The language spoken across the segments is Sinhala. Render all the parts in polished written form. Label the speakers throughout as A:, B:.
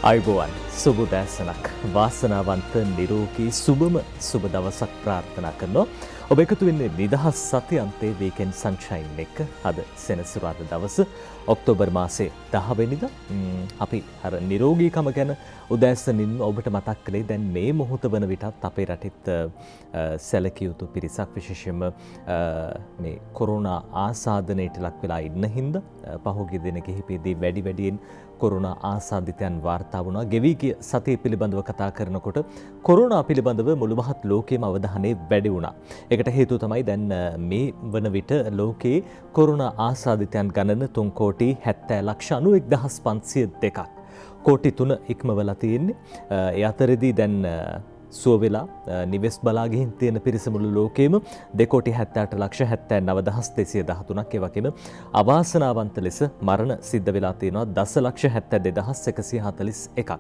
A: අයිබෝවන් සුබ දැසනක් වාසනාවන්ත නිරෝගී සුබම සුබ දවසක් ප්‍රාර්ථනා කරනවා. ඔබ එකතු වෙන්නේ නිදහස් සතියන්තයේ වීකෙන්ඩ් සන්ෂයින් එක. අද සෙනසුරාදා දවස ඔක්තෝබර් මාසේ 10 වෙනිදා. අපි අර නිරෝගීකම ගැන උදෑසනින් ඔබට මතක් කළේ දැන් මේ මොහොත වන විටත් අපේ රටෙත් සැලකිය යුතු පිරිසක් විශේෂයෙන්ම මේ කොරෝනා ආසාදනයට ලක් වෙලා ඉන්න හින්දා පහුගිය දින කිහිපෙදී වැඩියෙන් කොරෝනා ආසාදිතයන් වාර්තා වුණා. ගෙවි ගිය සතිය පිළිබඳව කතා කරනකොට කොරෝනා පිළිබඳව මුළු මහත් ලෝකයේම අවධානය වැඩි වුණා. ඒකට හේතුව තමයි දැන් මේ වන විට ලෝකයේ කොරෝනා ආසාදිතයන් ගණන 3,70,91,502ක්. කෝටි 3 ඉක්මවලා තියෙන්නේ. ඒ අතරදී දැන් සුව වෙලා නිවෙස් බලා ගිහින් තියෙන පිරිස මුළු ලෝකෙම 2,78,79,213ක්. ඒ වගේම අවාසනාවන්ත ලෙස මරණ සිද්ධ වෙලා තියෙනවා 10,72,141ක්.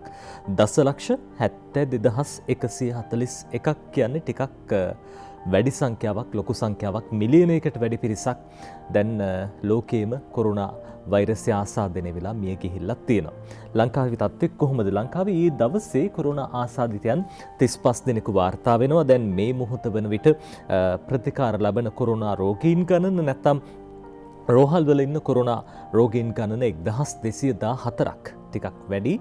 A: 10,72,141ක් කියන්නේ ටිකක් වැඩි සංඛ්‍යාවක්, ලොකු සංඛ්‍යාවක්, මිලියනයකට වැඩි පිරිසක් දැන් ලෝකයේම කොරෝනා වෛරසය ආසාදනය වෙලා මිය ගිහිල්ලා තියෙනවා. ලංකාවේ තත්ත්වය කොහොමද? ලංකාවේ ඊ දවසේ කොරෝනා ආසාදිතයන් 35 දෙනෙකු වාර්තා වෙනවා. දැන් මේ මොහොත වන විට ප්‍රතිකාර ලබන කොරෝනා රෝගීන් ගණන නැත්නම් රෝහල් වල ඉන්න කොරෝනා රෝගීන් ගණන 1214ක්. ටිකක් වැඩි.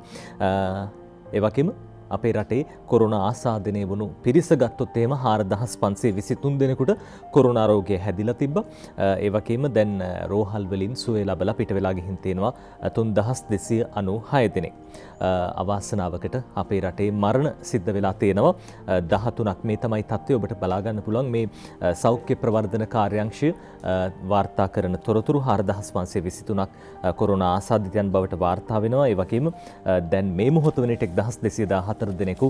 A: ඒ වගේම අපේ රටේ කොරෝනා ආසාදනය වුණු පිරිස ගත්තොත් එහෙම 4523 දෙනෙකුට කොරෝනා රෝගය හැදිලා තිබ්බා. ඒ වගේම දැන් රෝහල් වලින් සුවය ලැබලා පිට වෙලා ගිහින් තියෙනවා 3296 දෙනෙක්. අවාසනාවකට අපේ රටේ මරණ සිද්ධ වෙලා තියෙනවා 13ක්. මේ තමයි තත්ත්වය. ඔබට බලා ගන්න පුළුවන් මේ සෞඛ්‍ය ප්‍රවර්ධන කාර්යාංශය වාර්තා කරන තොරතුරු 4523ක් කොරෝනා ආසාදිතයන් බවට වාර්තා වෙනවා. ඒ වගේම දැන් මේ මොහොත වන විට 1214 දෙනෙකු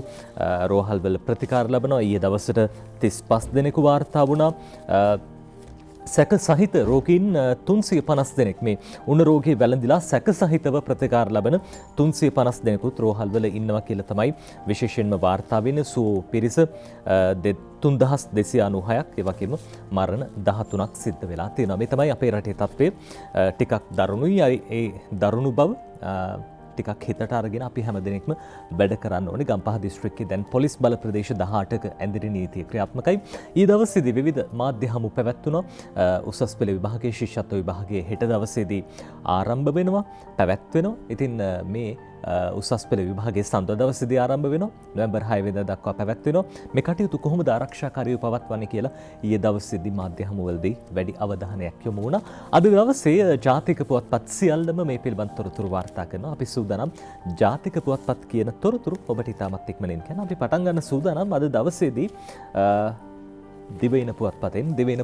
A: රෝහල් වල ප්‍රතිකාර ලබනවා. ඊයේ දවසට 35 දෙනෙකු වාර්තා වුණා. සැක සහිත රෝගීන් 350 දෙනෙක් මේ උණ රෝගී වැළඳිලා සැක සහිතව ප්‍රතිකාර ලබන 350 දෙනෙකුත් රෝහල් වල ඉන්නවා කියලා තමයි විශේෂයෙන්ම වාර්තා වෙන්නේ. සුව පිරිස 3296ක්. ඒ වගේම මරණ 13ක් සිද්ධ වෙලා තියෙනවා. මේ තමයි අපේ රටේ තත්ත්වය. ටිකක් දරුණුයි. ඒ දරුණු බව ටිකක් හිතට අරගෙන අපි හැම දිනෙකම වැඩ කරන්න ඕනේ. ගම්පහ දිස්ත්‍රික්කයේ දැන් පොලිස් බල ප්‍රදේශ 18ක ඇඳිරි නීතිය ක්‍රියාත්මකයි. ඊ දවසේදී විවිධ මාධ්‍ය හමු පැවැත්වුණා. උසස් පෙළ විභාගයේ ශිෂ්‍යත්ව විභාගයේ හෙට දවසේදී ආරම්භ වෙනවා, පැවැත්වෙනවා. ඉතින් මේ උසස් පෙළ විභාගයේ සඳුදා දවසේදී ආරම්භ වෙනවා. නොවැම්බර් 6 වෙනිදා දක්වා පැවැත්වෙනවා. මේ කටයුතු කොහොමද ආරක්ෂාකාරීව පවත්වන්නේ කියලා ඊයේ දවසේදී මාධ්‍ය හමුවලදී වැඩි අවධානයක් යොමු වුණා. අද දවසේ ජාතික පුවත්පත් සියල්ලම මේ පිළිබඳ තොරතුරු වාර්තා කරනවා. අපි සූදානම් ජාතික පුවත්පත් කියන තොරතුරු ඔබට ඉතාමත් ඉක්මනින් කියන්න. අපි පටන් ගන්න සූදානම් අද දවසේදී දිවයින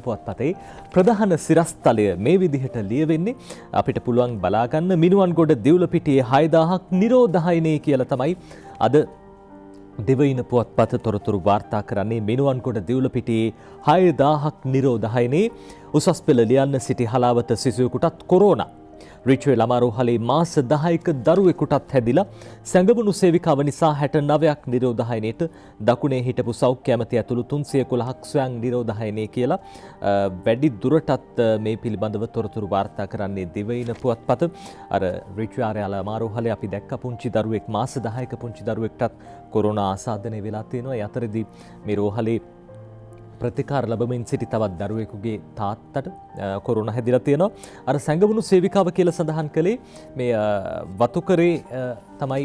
A: පුවත්පතේ ප්‍රධාන සිරස්තලය මේ විදිහට ලියවෙන්නේ. අපිට පුළුවන් බලා ගන්න මිනුවන්ගොඩ දිවුලපිටියේ 6000ක් නිරෝධහයිනේ කියලා තමයි අද දිවයින පුවත්පත තොරතුරු වාර්තා කරන්නේ. මිනුවන්ගොඩ දිවුලපිටියේ 6000ක් නිරෝධහයිනේ. උසස් පෙළ ලියන්න සිටි හලාවත සිසුවෙකුටත් කොරෝනා. රිච්වේ ළමාරෝහලේ මාස 10ක දරුවෙකුටත් හැදිලා සැඟවුණු සේවිකාව නිසා 69ක් නිරෝධහයනයට දකුණේ හිටපු සෞඛ්‍ය ඇමති ඇතුළු 311ක් ස්වයං නිරෝධහයනය කියලා වැඩි දුරටත් මේ පිළිබඳව තොරතුරු වාර්තා කරන්නේ දිවයින පුවත්පත. අර රිච්වේ ළමාරෝහලේ අපි දැක්ක පුංචි දරුවෙක් මාස 10ක පුංචි දරුවෙක්ටත් කොරෝනා ආසාදනය වෙලා තියෙනවා. ඒ අතරදී මේ රෝහලේ ප්‍රතිකාර ලැබමින් සිටි තවත් දරුවෙකුගේ තාත්තට කොරෝනා හැදිලා තියෙනවා. අර සැඟවුණු සේවිකාව කියලා සඳහන් කළේ මේ වතුකරේ තමයි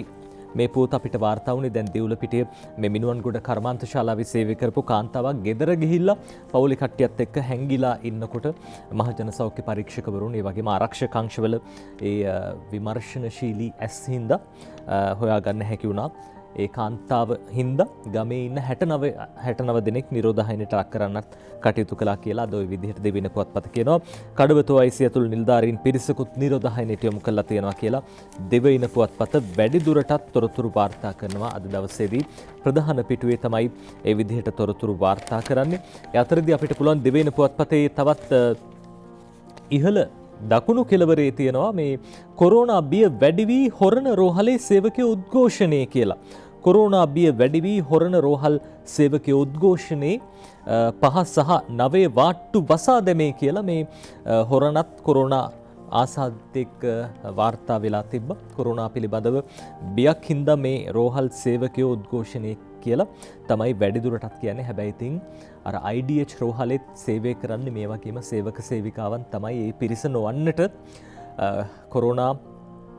A: මේ පුවත අපිට වාර්තා වුණේ. දැන් දිවුලපිටිය මේ මිනුවන්ගොඩ කර්මාන්ත ශාලාවේ සේවය කරපු කාන්තාවක් ගෙදර ගිහිල්ලා පවුලේ කට්ටියත් එක්ක හැංගිලා ඉන්නකොට මහජන සෞඛ්‍ය පරීක්ෂකවරුන් ඒ වගේම ආරක්ෂක අංශවල ඒ විමර්ශනශීලී ඇස් හින්දා හොයාගන්න හැකි වුණා. ඒ කාන්තාව හින්දා ගමේ ඉන්න 69 දෙනෙක් නිරෝධහයනයට ලක් කරන්නත් කටයුතු කළා කියලා අද ওই විදිහට දෙවින පුවත්පත කියනවා. කඩවතෝ අයිසිය ඇතුළු නිලධාරීන් පිරිසකුත් නිරෝධහයනයට යොමු කළා තියෙනවා කියලා දෙවින පුවත්පත වැඩි දුරටත් තොරතුරු වාර්තා කරනවා. අද දවසේදී ප්‍රධාන පිටුවේ තමයි ඒ විදිහට තොරතුරු වාර්තා කරන්නේ. ඒ අතරදී අපිට පුළුවන් දෙවින පුවත්පතේ තවත් ඉහළ දකුණු කෙළවරේ තියෙනවා මේ කොරෝනා බිය වැඩි වී හොරණ රෝහලේ සේවකයෝ උද්ඝෝෂණය කියලා. කොරෝනා බිය වැඩි වී හොරණ රෝහල් සේවකයෝ උද්ඝෝෂණේ 5 සහ 9 වාට්ටු වසා දැමේ කියලා මේ හොරණත් කොරෝනා ආසාදිතෙක් වාර්තා වෙලා තිබ්බ කොරෝනා පිළිබඳව බියක් හින්දා මේ රෝහල් සේවකයෝ උද්ඝෝෂණය කියලා තමයි වැඩිදුරටත් කියන්නේ. හැබැයි ඉතින් අර IDH රෝහලෙත් සේවය කරන්නේ මේ වගේම සේවක සේවිකාවන් තමයි. ඒ පිරිස නොවන්නට කොරෝනා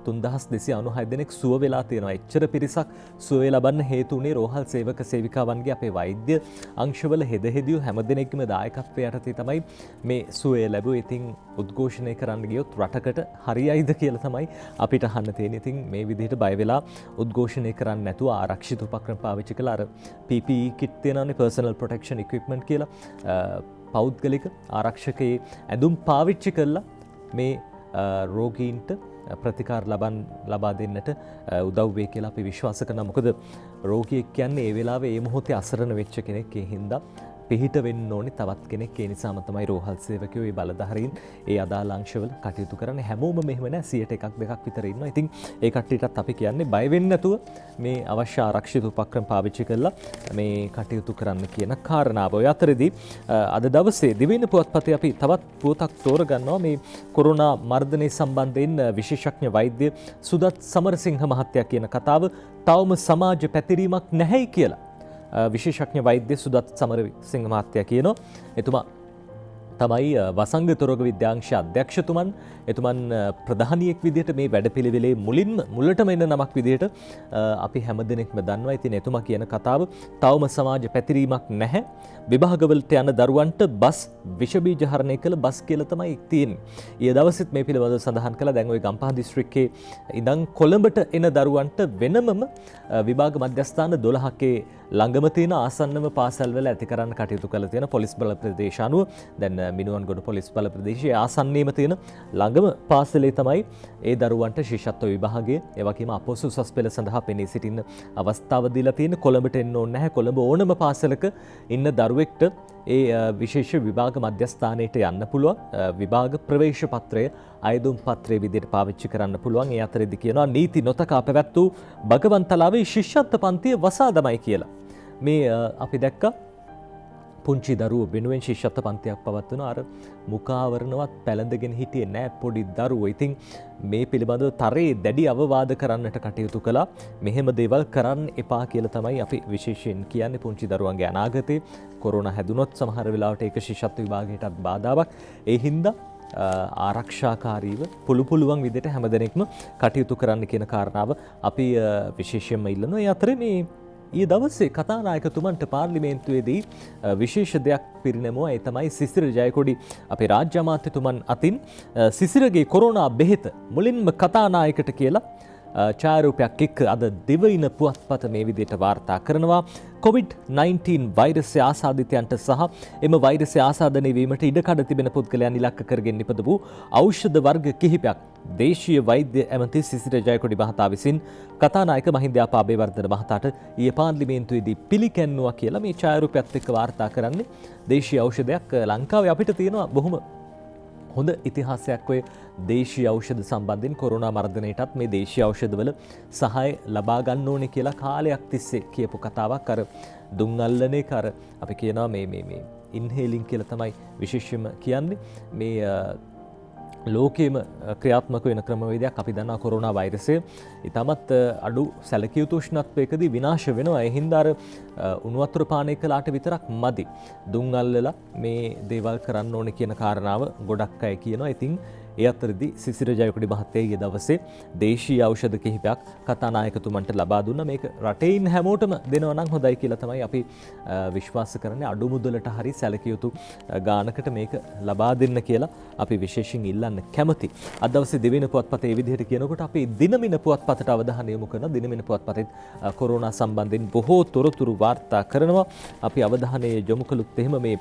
A: 3296 දෙනෙක් සුව වෙලා තියෙනවා. එච්චර පිරිසක් සුව ලබන්න හේතු වුණේ රෝහල් සේවක සේවිකාවන්ගේ අපේ වෛද්‍ය අංශවල හෙදහෙදියු හැම දෙනෙක්ම දායකත්වයට යටතේ තමයි මේ සුවය ලැබුවේ. ඉතින් උද්ඝෝෂණය කරන්න ගියොත් රටකට හරියයිද කියලා තමයි අපිට අහන්න තියෙන්නේ. ඉතින් මේ විදිහට බය වෙලා උද්ඝෝෂණය කරන්න නැතුව ආරක්ෂිත උපක්‍රම පාවිච්චි කළා. අර PPE kit තියෙනවානේ, personal protection equipment කියලා. පෞද්ගලික ආරක්ෂකයේ ඇඳුම් පාවිච්චි කළා මේ රෝගීන්ට ප්‍රතිකාර ලබා දෙන්නට උදව් වෙයි කියලා අපි විශ්වාස කරනවා. මොකද රෝගියෙක් කියන්නේ ඒ වෙලාවේ ඒ මොහොතේ අසරණ වෙච්ච කෙනෙක්. ඒ හින්දා පිහිට වෙන්න ඕනේ තවත් කෙනෙක්. ඒ නිසාම තමයි රෝහල් සේවකයෝ මේ බලධාරීන් ඒ අදාළ අංශවල කටයුතු කරන්නේ. හැමෝම මෙහෙම නෑ, 100ට 1-2ක් විතර ඉන්නවා. ඉතින් ඒ කට්ටියටත් අපි කියන්නේ බය වෙන්න නැතුව මේ අවශ්‍ය ආරක්ෂිත උපක්‍රම පාවිච්චි කරලා මේ කටයුතු කරන්න කියන කාරණාව. ඔය අතරේදී අද දවසේ දිවයින පුවත්පතේ අපි තවත් පුවතක් තෝරගන්නවා. මේ කොරෝනා මර්ධනය සම්බන්ධයෙන් විශේෂඥ වෛද්‍ය සුදත් සමරසිංහ මහත්තයා කියන කතාව තවම සමාජ පැතිරීමක් නැහැයි කියලා විශේෂඥ වෛද්‍ය සුදත් සමරසිංහ මහත්තයා කියනවා. එතුමා තමයි වසංගත රෝග විද්‍යාංශ අධ්‍යක්ෂතුමන්. එතුමන් ප්‍රධානියෙක් විදිහට මේ වැඩපිළිවෙලේ මුලටම එන නමක් විදිහට අපි හැමදෙනෙක්ම දන්නවා. ඉතින් එතුමා කියන කතාව තවම සමාජ පැතිරීමක් නැහැ. විභාගවලට යන දරුවන්ට බස් විෂ බීජ හරණය කළ බස් කියලා තමයි තියෙන්නේ. ඊයේ දවසෙත් මේ පිළිබඳව සඳහන් කළා. දැන් ওই ගම්පහ දිස්ත්‍රික්කයේ ඉඳන් කොළඹට එන දරුවන්ට වෙනමම විභාග මධ්‍යස්ථාන 12ක ළඟම තියෙන ආසන්නම පාසල් වල ඇති කරන්න කටයුතු කළ තියෙන පොලිස් බල ප්‍රදේශ අනුව දැන් මිනුවන්ගොඩ පොලිස් බල ප්‍රදේශයේ ආසන්නයේම තියෙන ළඟම පාසලේ තමයි ඒ දරුවන්ට ශිෂ්‍යත්ව විභාගය ඒ වගේම අපොසු උසස් පෙළ සඳහා පෙනී සිටින්න අවස්ථාව දීලා තියෙන. කොළඹට එන්න ඕනේ නැහැ. කොළඹ ඕනම පාසලක ඉන්න දරුවෙක්ට ඒ විශේෂ විභාග මධ්‍යස්ථානයට යන්න පුළුවන්. විභාග ප්‍රවේශ පත්‍රය අයදුම් පත්‍රයේ විදිහට පාවිච්චි කරන්න පුළුවන්. ඒ අතරේදී කියනවා නීති නොතකා පැවැත් වූ භගවන්තලාවේ ශිෂ්‍යත්ව පන්තිය වසා දමයි කියලා. මේ අපි දැක්කා පුංචි දරුවෝ වෙනුවෙන් ශිෂ්‍යත්ව පන්තියක් පවත්වන අර මුඛාවරණවත් පැළඳගෙන හිටියේ නෑ පොඩි දරුවෝ. ඉතින් මේ පිළිබඳව තරයේ දැඩි අවවාද කරන්නට කටයුතු කළා. මෙහෙම දේවල් කරන්න එපා කියලා තමයි අපි විශේෂයෙන් කියන්නේ. පුංචි දරුවන්ගේ අනාගතේ කොරෝනා හැදුනොත් සමහර වෙලාවට ඒක ශිෂ්‍යත්ව විභාගයටත් බාධාවක්. ඒ හින්දා ආරක්ෂාකාරීව පුළුවන් විදිහට හැමදෙනෙක්ම කටයුතු කරන්න කියන කාරණාව අපි විශේෂයෙන්ම ඉල්ලනවා. ඒ අතරේ මේ ඊයේ දවසේ කතානායකතුමන්ට පාර්ලිමේන්තුවේදී විශේෂ දෙයක් පිරිනැමුවා. ඒ තමයි සිසිර ජයකොඩි අපේ රාජ්‍ය අමාත්‍යතුමන් අතින් සිසිරගේ කොරෝනා බෙහෙත මුලින්ම කතානායකට කියලා ඡායාරූපයක් එක්ක අද දිවයින පුවත්පත මේ විදිහට වාර්තා කරනවා. COVID-19 වෛරසය ආසාදිතයන්ට සහ එම වෛරසය ආසාදනය වීමට ඉඩකඩ තිබෙන පුද්ගලයන් ඉලක්ක කරගෙන නිපද වූ ඖෂධ වර්ග කිහිපයක් දේශීය වෛද්‍ය ඇමති සිසිර ජයකොඩි මහතා විසින් කතානායක මහින්ද අබේවර්ධන මහතාට ඊයේ පාර්ලිමේන්තුවේදී පිළිගැන්වුවා කියලා මේ ඡායාරූපයත් එක්ක වාර්තා කරන්නේ. දේශීය ඖෂධයක් ලංකාවේ අපිට තියෙනවා බොහොම හොඳ ඉතිහාසයක්. ඔය දේශීය ඖෂධ සම්බන්ධයෙන් කොරෝනා මර්ධනයටත් මේ දේශීය ඖෂධවල සහාය ලබා ගන්න ඕනේ කියලා කාලයක් තිස්සේ කියපු කතාවක්. අර දුම් අල්ලන එක අර අපි කියනවා මේ ඉන්හෙලින් කියලා තමයි විශේෂයෙන්ම කියන්නේ. මේ ලෝකයේම ක්‍රියාත්මක වෙන ක්‍රමවේදයක්. අපි දන්නා කොරෝනා වෛරසය ඉතාමත් අඩු සැලකිය යුතු උෂ්ණත්වයකදී විනාශ වෙනවා. ඒ හින්දා අර උණු වතුර පානය කළාට විතරක් මදි. දුම් අල්ලලා මේ දේවල් කරන්න ඕනේ කියන කාරණාව ගොඩක් අය කියනවා. ඉතින් ඒ අතරදී සිසිර ජයකොඩි මහත්තයා ඊයේ දවසේ දේශීය ඖෂධ කිහිපයක් කතානායකතුමන්ට ලබා දුන්නා. මේක රටේ ඉන්න හැමෝටම දෙනවා නම් හොඳයි කියලා තමයි අපි විශ්වාස කරන්නේ. අඩු මුදලට හරි සැලකිය යුතු ගානකට මේක ලබා දෙන්න කියලා අපි විශේෂයෙන් ඉල්ලන්න කැමති. අද දවසේ දිවයින පුවත්පතේ විදිහට කියනකොට අපි දිනමින පුවත්පතට අවධානය යොමු කරන දිනමින පුවත්පතේ කොරෝනා සම්බන්ධයෙන් බොහෝ තොරතුරු වාර්තා කරනවා. අපි අවධානය යොමු කළොත් එහෙම මේ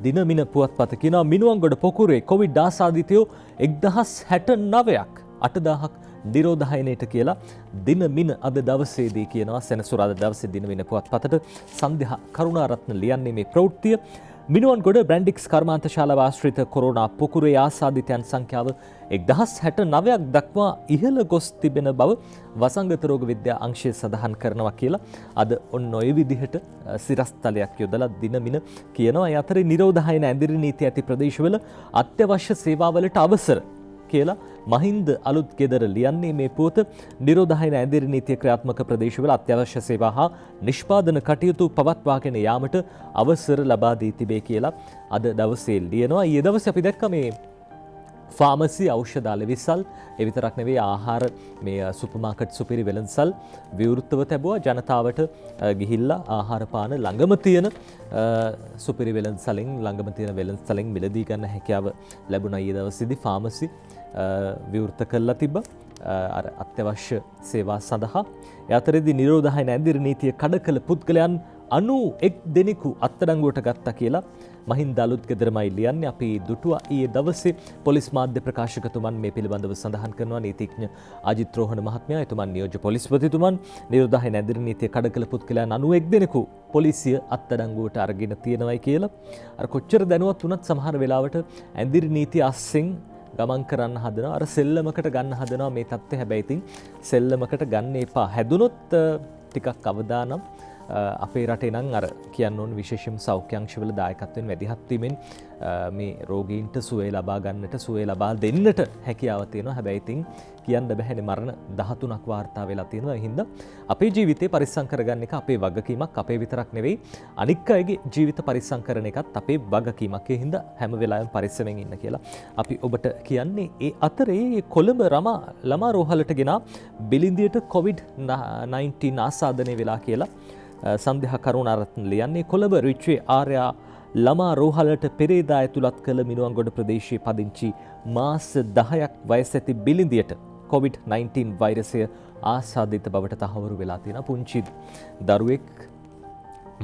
A: දිනමින පුවත්පත කියනවා මිනුවන්ගොඩ පොකුරේ කොවිඩ් ආසාදිතයෝ 1069ක් 8000ක් නිරෝධායනයට කියලා දිනමින අද දවසේදී කියනවා. සෙනසුරාදා දවසේ දිනමින පුවත්පතට සන්ධ්‍යා කරුණාරත්න ලියන්නේ මේ ප්‍රවෘත්තිය. මිනුවන්ගොඩ බ්‍රැන්ඩික්ස් කර්මාන්ත ශාලාව ආශ්‍රිත කොරෝනා පොකුරේ ආසාදිතයන් සංඛ්‍යාව 1069ක් දක්වා ඉහළ ගොස් තිබෙන බව වසංගත රෝග විද්‍යා අංශය සඳහන් කරනවා කියලා අද ඔන්න ඔය විදිහට සිරස්තලයක් යොදලා දිනමින කියනවා. ඒ අතරේ නිරෝධායන ඇඳිරි නීති ඇති ප්‍රදේශවල අත්‍යවශ්‍ය සේවාවලට අවසර කියලා මහින්ද අලුත් ගෙදර ලියන්නේ මේ පුවත නිරෝධායන ඇඳිරි නීතිය ක්‍රියාත්මක ප්‍රදේශවල අත්‍යවශ්‍ය සේවා හා නිෂ්පාදන කටයුතු පවත්වාගෙන යාමට අවසර ලබා දී තිබේ කියලා අද දවසේ ලියනවා. ඊයේ දවසේ අපි දැක්ක මේ ෆාමසි ඖෂධ අලෙවිසල් ඒ විතරක් නෙවෙයි ආහාර මේ සුපර් මාකට් සුපිරි වෙළඳසල් විවෘතව තිබුවා. ජනතාවට ගිහිල්ලා ආහාර පාන ළඟම තියෙන සුපිරි වෙළඳසලින් ළඟම තියෙන වෙළඳසලින් මිලදී ගන්න හැකියාව ලැබුණා. ඊයේ දවසේදී ෆාමසි විවෘත කළා තිබ්බා අර අත්‍යවශ්‍ය සේවා සඳහා. ඒ අතරේදී නිරෝධායන ඇඳිරි නීතිය කඩ කළ පුද්ගලයන් 91 දෙනෙකු අත්අඩංගුවට ගත්තා කියලා මහින්ද අලුත් ගෙදරමයි ලියන්නේ. අපි දුටුවා ඊයේ දවසේ පොලිස් මාධ්‍ය ප්‍රකාශකතුමන් මේ පිළිබඳව සඳහන් කරනවා. නීතිඥ අජිත් රෝහණ මහත්මයා එතුමන් නියෝජ්‍ය පොලිස්පතිතුමන් නිරෝධායන ඇඳිරි නීතිය කඩ කළ පුද්ගලයන් 91 දෙනෙකු පොලිසිය අත්අඩංගුවට අරගෙන තියෙනවයි කියලා. අර කොච්චර දැනුවත් වුණත් සමහර වෙලාවට ඇඳිරි නීතිය අස්සෙන් ගමන් කරන්න හදනවා. අර සෙල්ලමකට ගන්න හදනවා මේ தත්ත්වය. හැබැයි ඉතින් සෙල්ලමකට ගන්න එපා. හැදුනොත් ටිකක් අවදානම් අපේ රටේ නම් අර කියන්න ඕන විශේෂම සෞඛ්‍ය අංශවල දායකත්වයෙන් වැඩිහත් වීමෙන් මේ රෝගීන්ට සුවය ලබා ගන්නට සුවය ලබා දෙන්නට හැකියාව තියෙනවා. හැබැයි ඉතින් කියන්න බැහැනේ මරණ 13ක් වාර්තා වෙලා තියෙනවා. ඒ හින්දා අපේ ජීවිතේ පරිස්සම් කරගන්න එක අපේ වගකීමක්. අපේ විතරක් නෙවෙයි අනික් අයගේ ජීවිත පරිස්සම් කරන එකත් අපේ වගකීමක්. ඒ හින්දා හැම වෙලාවෙම පරිස්සමෙන් ඉන්න කියලා අපි ඔබට කියන්නේ. ඒ අතරේ කොළඹ ළමා රෝහලට ගෙන බිලින්දියට COVID-19 ආසාදනය වෙලා කියලා සන්ධ්‍යා කරුණාරත්න ලියන්නේ. කොළඹ රිච්වේ ආර්යා ළමා රෝහලට පෙරේදා ඇතුළත් කළ මිනුවන්ගොඩ ප්‍රදේශයේ පදිංචි මාස 10ක් වයස ඇති බිලින්දියට COVID-19 වෛරසය ආසාදිත බවට තහවුරු වෙලා තියෙනවා. පුංචි දරුවෙක්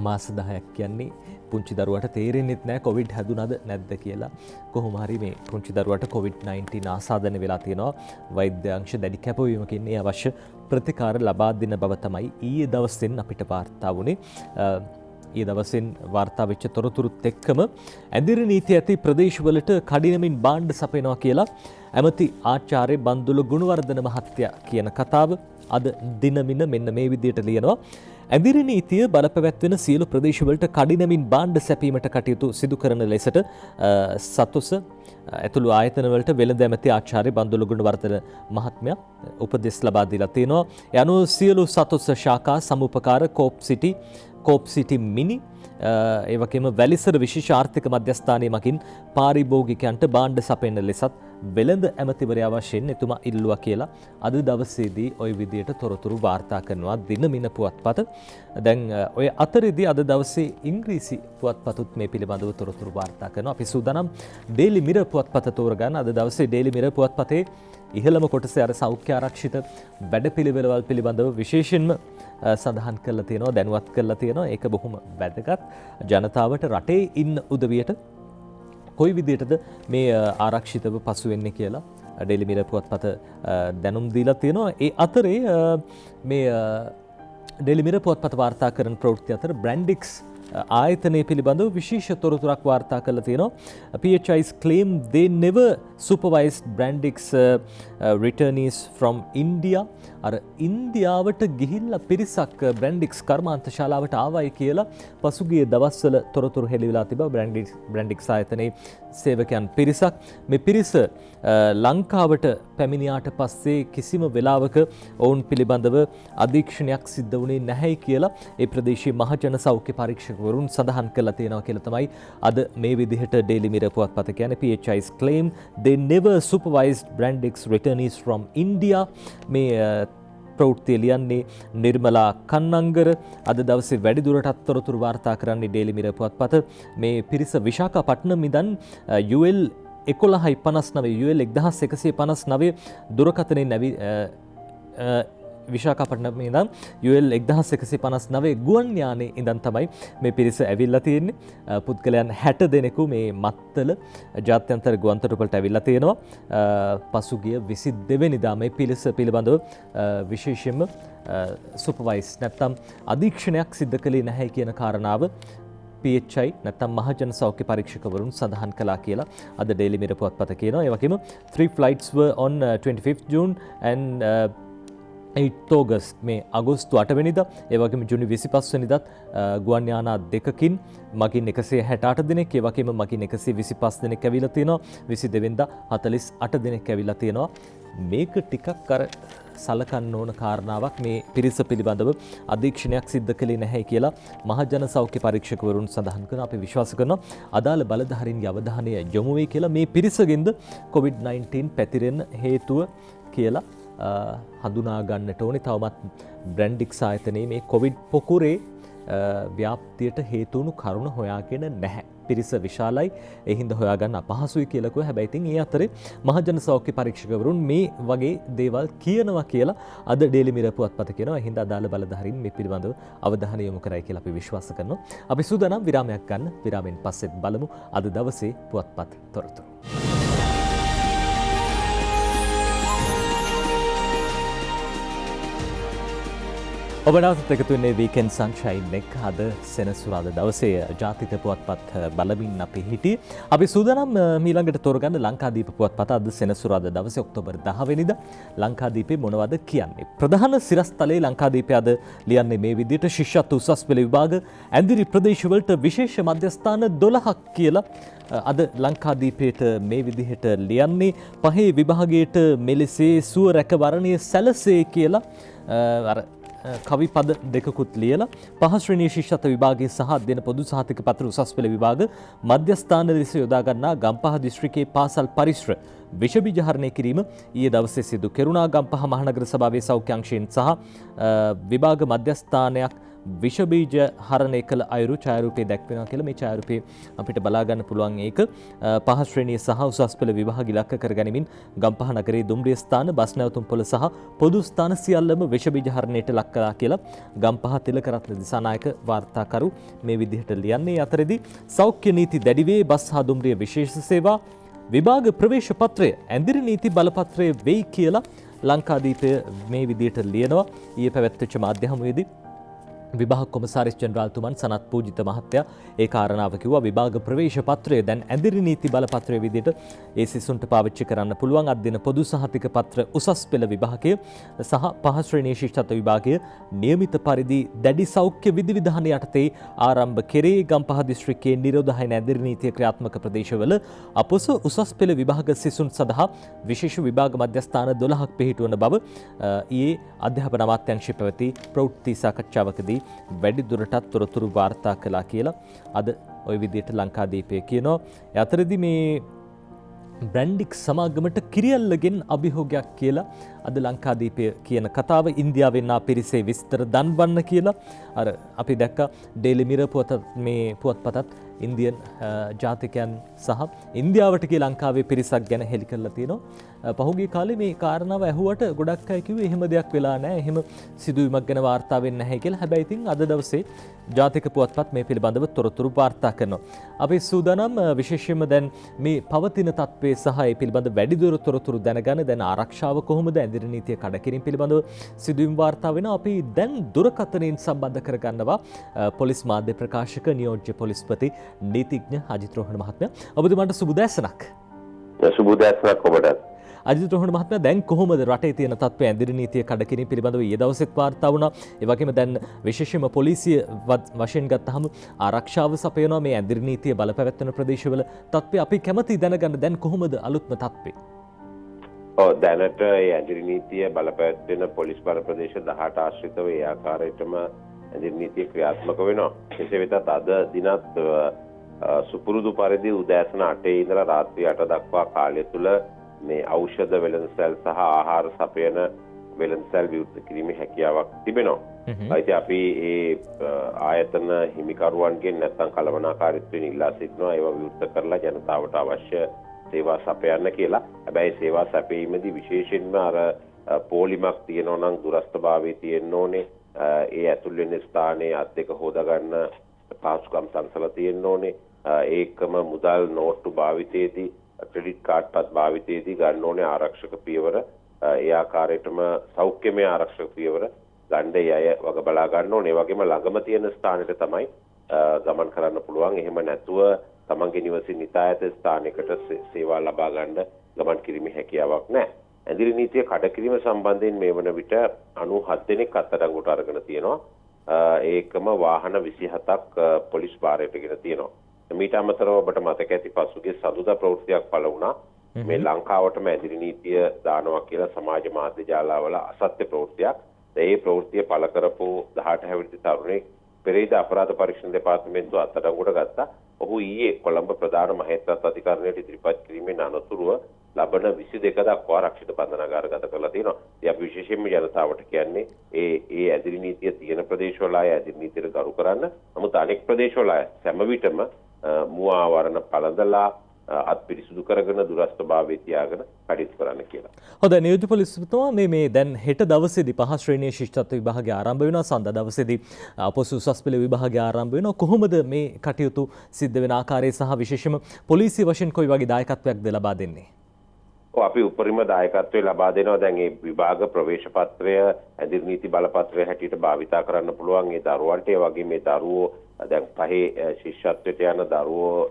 A: මාස 10ක් කියන්නේ පුංචි දරුවට තේරෙන්නෙත් නැහැ කොවිඩ් හැදුනද නැද්ද කියලා. කොහොම හරි මේ පුංචි දරුවට COVID-19 ආසාදනය වෙලා තියෙනවා. වෛද්‍ය අංශ දැඩි කැපවීමකින් මේ අවශ්‍ය ප්‍රතිකාර ලබා දෙන බව තමයි ඊයේ දවසෙන් අපිට වාර්තා වුණේ. ඊයේ දවසෙන් වාර්තා වෙච්ච තොරතුරුත් එක්කම ඇඳිරි නීතිය ඇති ප්‍රදේශවලට කඩිනමින් භාණ්ඩ සපයනවා කියලා ඇමති ආචාර්ය බන්දුල ගුණවර්ධන මහත්තයා කියන කතාව අද දිනමින මෙන්න මේ විදිහට ලියනවා. ඇඳිරි නීතිය බලපැවැත්වෙන සියලු ප්‍රදේශවලට කඩිනමින් භාණ්ඩ සැපීමට කටයුතු සිදු කරන ලෙසට සතුස ඇතුළු ආයතනවලට වෙළඳ ඇමති ආචාර්ය බන්දුල ගුණවර්ධන මහත්මයා උපදෙස් ලබා දීලා තියෙනවා. ඒ අනුව සියලු සතුස ශාඛා සමුපකාර කෝප් සිටි මිනි ඒ වගේම වැලිසර විශේෂ ආර්ථික මධ්‍යස්ථානයේ මගින් පාරිභෝගිකයන්ට භාණ්ඩ සපයන ලෙසත් වෙළඳ ඇමතිවරයා වශයෙන් එතුමා ඉල්ලුවා කියලා අද දවසේදී ওই විදියට තොරතුරු වාර්තා කරනවා දිනමින පුවත්පත. දැන් ඔය අතරේදී අද දවසේ ඉංග්‍රීසි පුවත්පතත් මේ පිළිබඳව තොරතුරු වාර්තා කරනවා. අපි සූදානම් ඩේලි මිරර් පුවත්පත තෝරගන්න. අද දවසේ ඩේලි මිරර් පුවත්පතේ ඉහළම කොටසේ අර සෞඛ්‍ය ආරක්ෂිත වැඩපිළිවෙළවල් පිළිබඳව විශේෂයෙන්ම සඳහන් කරලා තියෙනවා, දැනුවත් කරලා තියෙනවා. ඒක බොහොම වැදගත්. ජනතාවට රටේ ඉන්න උදවියට කොයි විදිහටද මේ ආරක්ෂිතව පසු වෙන්නේ කියලා ඩේලි මිරර් පුවත්පත දැනුම් දීලා තියෙනවා. ඒ අතරේ මේ ඩේලි මිරර් පුවත්පත වාර්තා කරන ප්‍රවෘත්ති අතර බ්‍රැන්ඩික්ස් ආයතනය පිළිබඳව විශේෂ තොරතුරක් වාර්තා කරලා තියෙනවා. PHI's claim they never supervised Brandix returnees from India. අර ඉන්දියාවට ගිහිල්ලා පිරිසක් බ්‍රැන්ඩික්ස් කර්මාන්ත ශාලාවට ආවයි කියලා පසුගිය දවස්වල තොරතුරු හෙළිවිලා තිබා. බ්‍රැන්ඩික්ස් ආයතනයේ සේවකයන් පිරිසක් මේ පිරිස ලංකාවට පැමිණියාට පස්සේ කිසිම වෙලාවක ඔවුන් පිළිබඳව අධීක්ෂණයක් සිද්ධ වුණේ නැහැයි කියලා ඒ ප්‍රදේශීය මහජන සෞඛ්‍ය පරීක්ෂකවරුන් සඳහන් කරලා තියෙනවා කියලා තමයි අද මේ විදිහට ඩේලි මිරර් පුවත්පත කියන්නේ. PHI's claim they never supervised Brandix returnees from India. මේ ප්‍රවෘත්තිය ලියන්නේ නිර්මලා කන්නංගර. අද දවසේ වැඩිදුරටත් තොරතුරු වාර්තා කරන්නේ ඩේලි මිරර් පුවත්පත. මේ පිරිස විශාඛපට්නම් ඉඳන් UL 1159 UL 1159 දුරකථනයෙන් විශාඛපට්නම් ඉඳන් UL 1159 ගුවන් යානයේ ඉඳන් තමයි මේ පිරිස ඇවිල්ලා තියෙන්නේ. පුද්ගලයන් 60 දෙනෙකු මේ මත්තල ජාත්‍යන්තර ගුවන්තොටුපළට ඇවිල්ලා තියෙනවා. පසුගිය 22 වෙනිදා මේ පිරිස පිළිබඳව විශේෂයෙන්ම සුපර්වයිස් නැත්නම් අධීක්ෂණයක් සිද්ධ කළේ නැහැ කියන කාරණාව PHI නැත්නම් මහජන සෞඛ්‍ය පරීක්ෂකවරුන් සඳහන් කළා කියලා අද ඩේලි මිරර් පුවත්පත කියනවා. ඒ වගේම 3 flights were on 25th June and 8 මේ අගෝස්තු 8 වෙනිදා ඒ වගේම ජුනි 25 වෙනිදාත් ගුවන් යානා දෙකකින් මගින් 168 දෙනෙක් ඒ වගේම මගින් 125 දෙනෙක් ඇවිල්ලා තියෙනවා 22 වෙනිදා 48 දෙනෙක් ඇවිල්ලා තියෙනවා මේක ටිකක් අර සලකන්න ඕන කාරණාවක් මේ පිරිස පිළිබඳව අධීක්ෂණයක් සිද්ධ කළේ නැහැ කියලා මහජන සෞඛ්‍ය පරීක්ෂකවරුන් සඳහන් කරන අපි විශ්වාස කරනවා අදාළ බලධාරීන්ගේ අවධානය යොමු වේ කියලා මේ පිරිසගෙන්ද COVID-19 පැතිරෙන්න හේතුව කියලා හඳුනා ගන්නට ඕනේ. තවමත් බ්‍රැන්ඩික්ස් ආයතනයේ මේ කොවිඩ් පොකුරේ ව්‍යාප්තියට හේතු වුණු කරුණ හොයාගෙන නැහැ. පිරිස විශාලයි. ඒ හින්දා හොයාගන්න අපහසුයි කියලා කිව්වා. හැබැයි ඉතින් ඒ අතරේ මහජන සෞඛ්‍ය පරීක්ෂකවරුන් මේ වගේ දේවල් කියනවා කියලා අද ඩේලි මිරර් පුවත්පත කියනවා. ඒ හින්දා අදාළ බලධාරීන් මේ පිළිබඳව අවධානය යොමු කරයි කියලා අපි විශ්වාස කරනවා. අපි සූදානම් විරාමයක් ගන්න. විරාමෙන් පස්සෙත් බලමු අද දවසේ පුවත්පත් තොරතුරු. ඔබ නැවතත් එකතු වෙන්නේ වීකෙන්ඩ් සන්ෂයින් එක. අද සෙනසුරාදා දවසේ ජාතික පුවත්පත් බලමින් අපි හිටියේ. අපි සූදානම් ඊළඟට තෝරගන්න ලංකාදීප පුවත්පත අද සෙනසුරාදා දවසේ ඔක්තෝබර් 10 වෙනිදා ලංකාදීපේ මොනවද කියන්නේ. ප්‍රධාන සිරස්තලයේ ලංකාදීපේ අද ලියන්නේ මේ විදිහට ශිෂ්‍යත්ව උසස් පෙළ විභාග ඇඳිරි ප්‍රදේශවලට විශේෂ මධ්‍යස්ථාන 12ක් කියලා අද ලංකාදීපයට මේ විදිහට ලියන්නේ. පහේ විභාගයට මෙලෙසේ සුව රැකවරණය සැලසේ කියලා අර කවි පද දෙකකුත් ලියලා පහ ශ්‍රේණිය ශිෂ්‍යත්ව විභාගයේ සහ අධ්‍යයන පොදු සහතික පත්‍ර උසස් පෙළ විභාග මධ්‍යස්ථාන ලෙස යොදා ගන්නා ගම්පහ දිස්ත්‍රික්කයේ පාසල් පරිශ්‍ර විෂ බීජ හරණය කිරීම ඊයේ දවසේ සිදු කෙරුණා. ගම්පහ මහනගර සභාවේ සෞඛ්‍ය අංශයෙන් සහ විභාග මධ්‍යස්ථානයක් විෂ බීජ හරණය කළ අයුරු ඡායාරූපයේ දැක්වෙනවා කියලා මේ ඡායාරූපයේ අපිට බලා ගන්න පුළුවන්. ඒක පහ ශ්‍රේණිය සහ උසස් පෙළ විභාග ඉලක්ක කරගැනීමෙන් ගම්පහ නගරයේ දුම්රිය ස්ථාන බස් නැවතුම් පොළ සහ පොදු ස්ථාන සියල්ලම විෂ බීජ හරණයට ලක් කළා කියලා ගම්පහ තිලකරත්න දිසානායක වාර්තාකරු මේ විදිහට ලියන්නේ. අතරදී සෞඛ්‍ය නීති දැඩිවේ බස් හා දුම්රිය විශේෂ සේවා විභාග ප්‍රවේශ පත්‍රය ඇඳිරි නීති බලපත්‍රය වෙයි කියලා ලංකාදීපය මේ විදිහට ලියනවා. ඊයේ පැවැත්වෙච්ච මාධ්‍ය හමුවේදී විභාග කොමසාරිස් ජෙනරාල්තුමන් සනත් පූජිත මහත්තයා ඒ කාරණාව කිව්වා. විභාග ප්‍රවේශ පත්‍රය දැන් ඇඳිරි නීති බලපත්‍රය විදිහට ඒ සිසුන්ට පාවිච්චි කරන්න පුළුවන්. අධ්‍යයන පොදු සහතික පත්‍ර උසස් පෙළ විභාගය සහ පහ ශ්‍රේණියේ ශිෂ්‍යත්ව විභාගය නියමිත පරිදි දැඩි සෞඛ්‍ය විධිවිධාන යටතේ ආරම්භ කෙරේ. ගම්පහ දිස්ත්‍රික්කයේ නිරෝධායන ඇඳිරි නීතිය ක්‍රියාත්මක ප්‍රදේශවල අපොස උසස් පෙළ විභාග සිසුන් සඳහා විශේෂ විභාග මධ්‍යස්ථාන 12ක් පිහිටුවන බව ඊයේ අධ්‍යාපන අමාත්‍යාංශයේ පැවති ප්‍රවෘත්ති සාකච්ඡාවකදී වැඩි දුරටත් තොරතුරු වාර්තා කළා කියලා අද ওই විදිහට ලංකාදීපය කියනවා. ඒ අතරදී මේ බ්‍රැන්ඩික් සමාගමට කිරියල්ලගෙන් අභියෝගයක් කියලා අද ලංකාදීපය කියන කතාව. ඉන්දියාවෙන් ආ පිරිසේ විස්තර දන්වන්න කියලා අර අපි දැක්ක ඩේලි මිරර් පුවත්පතත් ඉන්දියන් ජාතිකයන් සහ ඉන්දියාවට ගිය ලංකාවේ පිරිසක් ගැන හෙළි කරලා තියෙනවා. පහුගිය කාලේ මේ කාරණාව ඇහුවට ගොඩක් අය කිව්වේ එහෙම දෙයක් වෙලා නැහැ, එහෙම සිදුවීමක් ගැන වාර්තා වෙන්නේ නැහැ කියලා. හැබැයි ඉතින් අද දවසේ ජාතික පුවත්පත් මේ පිළිබඳව තොරතුරු වාර්තා කරනවා. අපි සූදානම් විශේෂයෙන්ම දැන් මේ පවතින තත්ත්වයේ සහ ඒ පිළිබඳ වැඩිදුර තොරතුරු දැනගන්න. දැන් ආරක්ෂාව කොහොමද, ඇඳිරි නීතිය කඩකිරීම පිළිබඳව සිදුවීම් වාර්තා වෙනවා. අපි දැන් දුරකථනයෙන් සම්බන්ධ කරගන්නවා පොලිස් මාධ්‍ය ප්‍රකාශක නියෝජ්‍ය පොලිස්පති නීතිඥ අජිත් රෝහණ මහත්මයා. ඔබතුමාට සුබ උදෑසනක්.
B: සුබ උදෑසනක් ඔබට.
A: අජිත් රෝහණ මහත්මයා, දැන් කොහොමද රටේ තියෙන තත්ත්වය ඇඳිරි නීතිය කඩකිරීම පිළිබඳව ඊයේ දවසෙත් වාර්තා වුණා. ඒ වගේම දැන් විශේෂයෙන්ම පොලිසිය වශයෙන් ගත්තහම ආරක්ෂාව සපයනවා මේ ඇඳිරි නීතිය බලපැවැත්වෙන ප්‍රදේශවල තත්ත්වය අපි කැමති දැනගන්න. දැන් කොහොමද අලුත්ම තත්ත්වය?
B: දැනට ඒ ඇඳිරි නීතිය බලපැවැත්වෙන පොලිස් බල ප්‍රදේශ 18 ආශ්‍රිතව ඒ ආකාරයටම ඇඳිරි නීතිය ක්‍රියාත්මක වෙනවා. කෙසේ වෙතත් අද දිනත් සුපුරුදු පරිදි උදෑසන 8 ඉඳලා රාත්‍රී 8 දක්වා කාලය තුල මේ ඖෂධ වෙළඳසැල් සහ ආහාර සපයන වෙළඳසැල් විවෘත කිරීමේ හැකියාවක් තිබෙනවා. ඉතින් අපි ඒ ආයතන හිමිකරුවන්ගෙන් නැත්නම් කළමනාකාරීත්වයෙන් ඉල්ලා සිටිනවා ඒවා විවෘත කරලා ජනතාවට අවශ්‍ය සේවා සපයන්න කියලා. හැබැයි සේවා සැපීමේදී විශේෂයෙන්ම අර පොලිමක් තියෙනවා නම් දුරස්ථභාවයේ තියෙන්න ඕනේ. ඒ ඇතුල් වෙන ස්ථානයේ අත් දෙක හොදා ගන්න පාසුකම් සංසල තියෙන්න ඕනේ. ඒකම මුදල් නෝට්ටු භාවිතයේදී ක්‍රෙඩිට් කාඩ් පත් භාවිතයේදී ගන්න ඕනේ ආරක්ෂක පියවර. ඒ ආකාරයටම සෞඛ්‍යමය ආරක්ෂක පියවර ගන්න ඒ අය වග බලා ගන්න ඕනේ. ඒ වගේම ළඟම තියෙන ස්ථානෙට තමයි ගමන් කරන්න පුළුවන්. එහෙම නැතුව තමන්ගේ නිවසින් ඉතා ඇත ස්ථානයකට සේවා ලබා ගන්න ගමන් කිරීමේ හැකියාවක් නැහැ. ඇඳිරි නීතිය කඩකිරීම සම්බන්ධයෙන් මේ වන විට 97 දෙනෙක් අත්අඩංගුවට අරගෙන තියෙනවා. ඒකම වාහන 27ක් පොලිස් භාරයටගෙන තියෙනවා. මීට අමතරව ඔබට මතක ඇති පසුගිය සඳුදා ප්‍රවෘත්තියක් පළ වුණා. මේ ලංකාවටම ඇඳිරි නීතිය දානවා කියලා සමාජ මාධ්‍ය ජාලාවල අසත්‍ය ප්‍රවෘත්තියක්. ඒ ප්‍රවෘත්තිය පළ කරපු 18 හැවිරිදි තරුණයෙක් පෙරේද අපරාධ පරීක්ෂණ දෙපාර්තමේන්තුව අත්අඩංගුවට ගත්තා. ඔහු ඊයේ කොළඹ ප්‍රධාන මහේස්ත්‍රාත් අධිකරණයට ඉදිරිපත් කිරීමෙන් අනතුරුව ලබන 22 දක්වා රක්ෂිත බන්ධනාගාරගත කරලා තියෙනවා. ඉතින් අපි විශේෂයෙන්ම ජනතාවට කියන්නේ ඒ ඇදිරි නීතිය තියෙන ප්‍රදේශවල අය ඇදිරි නීතියට ගරු කරන්න. නමුත් අනෙක් ප්‍රදේශවල අය සෑම විටම මුව ආවරණ පළඳලා අත් පිරිසුදු කරගෙන දුරස්ථභාවයේ තියාගෙන කටයුතු කරන්න කියලා.
A: හොඳයි නියෝජ්‍ය පොලිස්පතිතුමා මේ දැන් හෙට දවසේදී පහ ශ්‍රේණියේ ශිෂ්ටත්ව විභාගය ආරම්භ වෙනවා. සඳ දවසේදී අපොසු උසස් පෙළ විභාගය ආරම්භ වෙනවා. කොහොමද මේ කටයුතු සිද්ධ වෙන ආකාරය සහ විශේෂම පොලිසිය වශයෙන් කොයි වගේ දායකත්වයක්ද ලබා දෙන්නේ?
B: අපි උපරිම දායකත්වය ලබා දෙනවා. දැන් මේ විභාග ප්‍රවේශ පත්‍රය ඇදිරි නීති බලපත්‍රය හැටියට භාවිතා කරන්න පුළුවන් ඒ දරුවන්ට. ඒ වගේ මේ දරුවෝ දැන් පහේ ශිෂ්‍යත්වයට යන දරුවෝ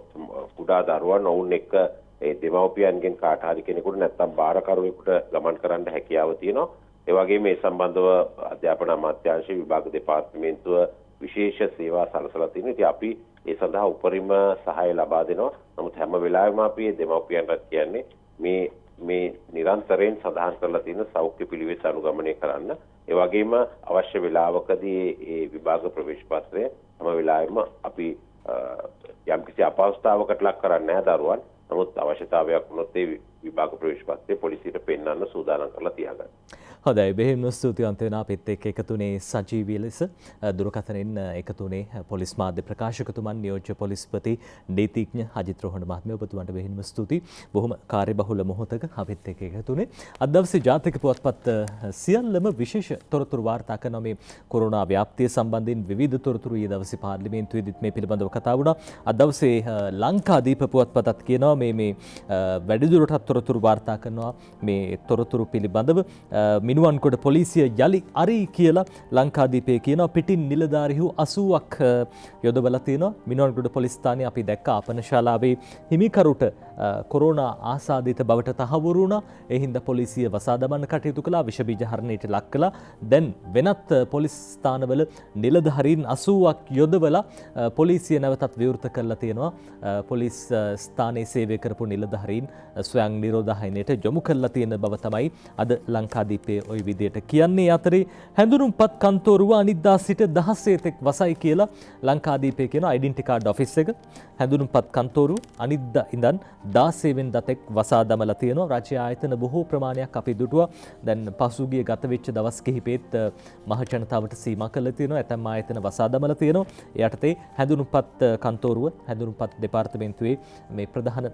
B: කුඩා දරුවන් ඔවුන් එක්ක ඒ දෙමව්පියන්ගෙන් කාට හරි කෙනෙකුට නැත්නම් බාරකරුවෙකුට ගමන් කරන්න හැකියාව තියෙනවා. ඒ වගේම මේ සම්බන්ධව අධ්‍යාපන අමාත්‍යාංශ විභාග දෙපාර්තමේන්තුව විශේෂ සේවා සලසලා තියෙනවා. ඉතින් අපි ඒ සඳහා උපරිම සහාය ලබා දෙනවා. නමුත් හැම වෙලාවෙම අපි දෙමව්පියන්ට කියන්නේ මේ නිරන්තරයෙන් සඳහන් කරලා තියෙන සෞඛ්‍ය පිළිවෙත් අනුගමනය කරන්න. ඒ වගේම අවශ්‍ය වෙලාවකදී ඒ විභාග ප්‍රවේශ පත්‍රය හැම වෙලාවෙම අපි යම්කිසි අපහසුතාවකට ලක් කරන්නේ නැහැ දරුවන්. නමුත් අවශ්‍යතාවයක් වුණොත් ඒ විභාග ප්‍රවේශ පත්‍රය පොලිසියට පෙන්වන්න සූදානම් කරලා තියාගන්න.
A: හොඳයි බෙහෙවින්ම ස්තුතිවන්ත වෙන අපිත් එක්ක එකතුනේ සජීවී ලෙස දුරකථනෙන් එකතුනේ පොලිස් මාධ්‍ය ප්‍රකාශකතුමන් නියෝජ්‍ය පොලිස්පති නීතිඥ අජිත් රෝහණ මහත්මයා ඔබතුමන්ට බෙහෙවින්ම ස්තුතියි. බොහොම කාර්යබහුල මොහොතක අපිත් එක්ක එකතුනේ. අද දවසේ ජාතික පුවත්පත් සියල්ලම විශේෂ තොරතුරු වාර්තා කරන මේ කොරෝනා ව්‍යාප්තිය සම්බන්ධයෙන් විවිධ තොරතුරු ඊයේ දවසේ පාර්ලිමේන්තුවේදීත් මේ පිළිබඳව කතා වුණා. අද දවසේ ලංකාදීප පුවත්පතත් කියනවා මේ වැඩිදුරටත් තොරතුරු වාර්තා කරනවා මේ තොරතුරු පිළිබඳව මිනුවන්ගොඩ පොලිසිය යලි අරි කියලා ලංකාදීපේ කියනවා. පිටින් නිලධාරීහු 80ක් යොදවලා තියෙනවා. මිනුවන්ගොඩ පොලිස් ස්ථානයේ අපි දැක්ක ආපනශාලාවේ හිමිකරුට කොරෝනා ආසාදිත බවට තහවුරු වුණා. ඒ හින්දා පොලිසිය වසා දමන්න කටයුතු කළා. විෂ බීජ හරණයට ලක් කළා. දැන් වෙනත් පොලිස් ස්ථානවල නිලධාරීන් 80ක් යොදවලා පොලිසිය නැවතත් විවෘත කරලා තියෙනවා. පොලිස් ස්ථානයේ සේවය කරපු නිලධාරීන් ස්වයං නිරෝධායනයට යොමු කරලා තියෙන බව තමයි අද ලංකාදීපේ ওই විදියට කියන්නේ. අතරේ හැඳුනුම්පත් කන්තෝරුව අනිද්දා සිට 16 තෙක් වසයි කියලා ලංකාදීපේ කියන ඩෙන්ටිටි කාඩ් ඔෆිස් එක. හැඳුනුම්පත් කන්තෝරුව අනිද්දා ඉඳන් 16 වෙනිදා තෙක් වසා දමලා තියෙනවා. රාජ්‍ය ආයතන බොහෝ ප්‍රමාණයක් අපි දුටුවා. දැන් පසුගිය ගත වෙච්ච දවස් කිහිපෙත් මහ ජනතාවට සීමා කරලා තියෙනවා. ඇතැම් ආයතන වසා දමලා තියෙනවා. ඒ යටතේ හැඳුනුම්පත් කන්තෝරුව හැඳුනුම්පත් දෙපාර්තමේන්තුවේ මේ ප්‍රධාන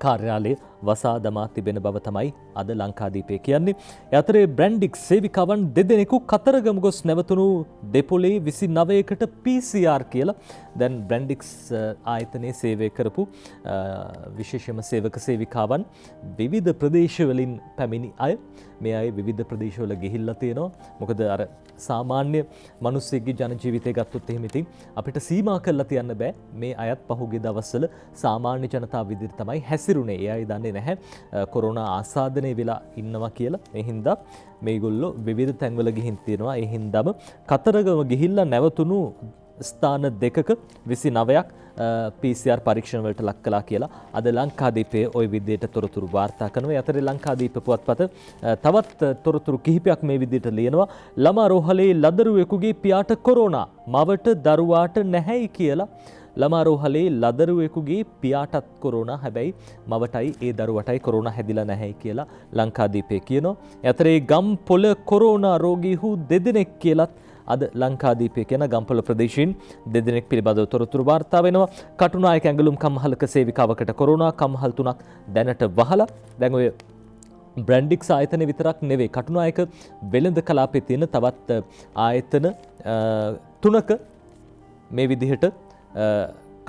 A: කාර්යාලය වසා දමා තිබෙන බව තමයි අද ලංකාදීපේ කියන්නේ. ඒ අතරේ බ්‍රැන්ඩික්ස් සේවිකාවන් දෙදෙනෙකු කතරගම ගොස් නැවතුණු දෙපොලේ 29කට PCR කියලා දැන් බ්‍රැන්ඩික්ස් ආයතනයේ සේවය කරපු විශේෂම සේවක සේවිකාවන් විවිධ ප්‍රදේශවලින් පැමිණි අය මේ අය විවිධ ප්‍රදේශවල ගිහිල්ලා තියෙනවා. මොකද අර සාමාන්‍ය මිනිස්සෙක්ගේ ජන ජීවිතය ගත්තොත් එහෙම ඉතින් අපිට සීමා කරලා තියන්න බෑ. මේ අයත් පහුගිය දවස්වල සාමාන්‍ය ජනතාව විදිහට තමයි හැසිරුනේ. ඒ අය දන්නේ නැහැ කොරෝනා ආසාදනය වෙලා ඉන්නවා කියලා. ඒ හින්දා මේගොල්ලෝ විවිධ තැන්වල ගිහින් තියෙනවා. ඒ හින්දාම කතරගම ගිහිල්ලා නැවතුණු ස්ථාන දෙකක 29ක් PCR පරීක්ෂණ වලට ලක් කළා කියලා අද ලංකාදීපයේ ওই විදිහට තොරතුරු වාර්තා කරනවා. යතරේ ලංකාදීප පුවත්පත තවත් තොරතුරු කිහිපයක් මේ විදිහට ලියනවා. ළමා රෝහලේ ලදරුවෙකුගේ පියාට කොරෝනා මවට දරුවාට නැහැයි කියලා. ළමා රෝහලේ ලදරුවෙකුගේ පියාටත් කොරෝනා හැබැයි මවටයි ඒ දරුවටයි කොරෝනා හැදිලා නැහැයි කියලා ලංකාදීපේ කියනවා. යතරේ ගම්පොළ කොරෝනා රෝගීහු දෙදෙනෙක් කියලත් අද ලංකාදීපේ කියන ගම්පොළ ප්‍රදේශයෙන් දෙදෙනෙක් පිළිබඳව තොරතුරු වාර්තා වෙනවා. කටුනායක ඇඟලුම් කම්හලක සේවිකාවකට කොරෝනා කම්හල් 3ක් දැනට වහලා. දැන් ඔය බ්‍රැන්ඩික්ස් ආයතන විතරක් නෙවෙයි කටුනායක වෙළඳ කලාපයේ තියෙන තවත් ආයතන 3ක මේ විදිහට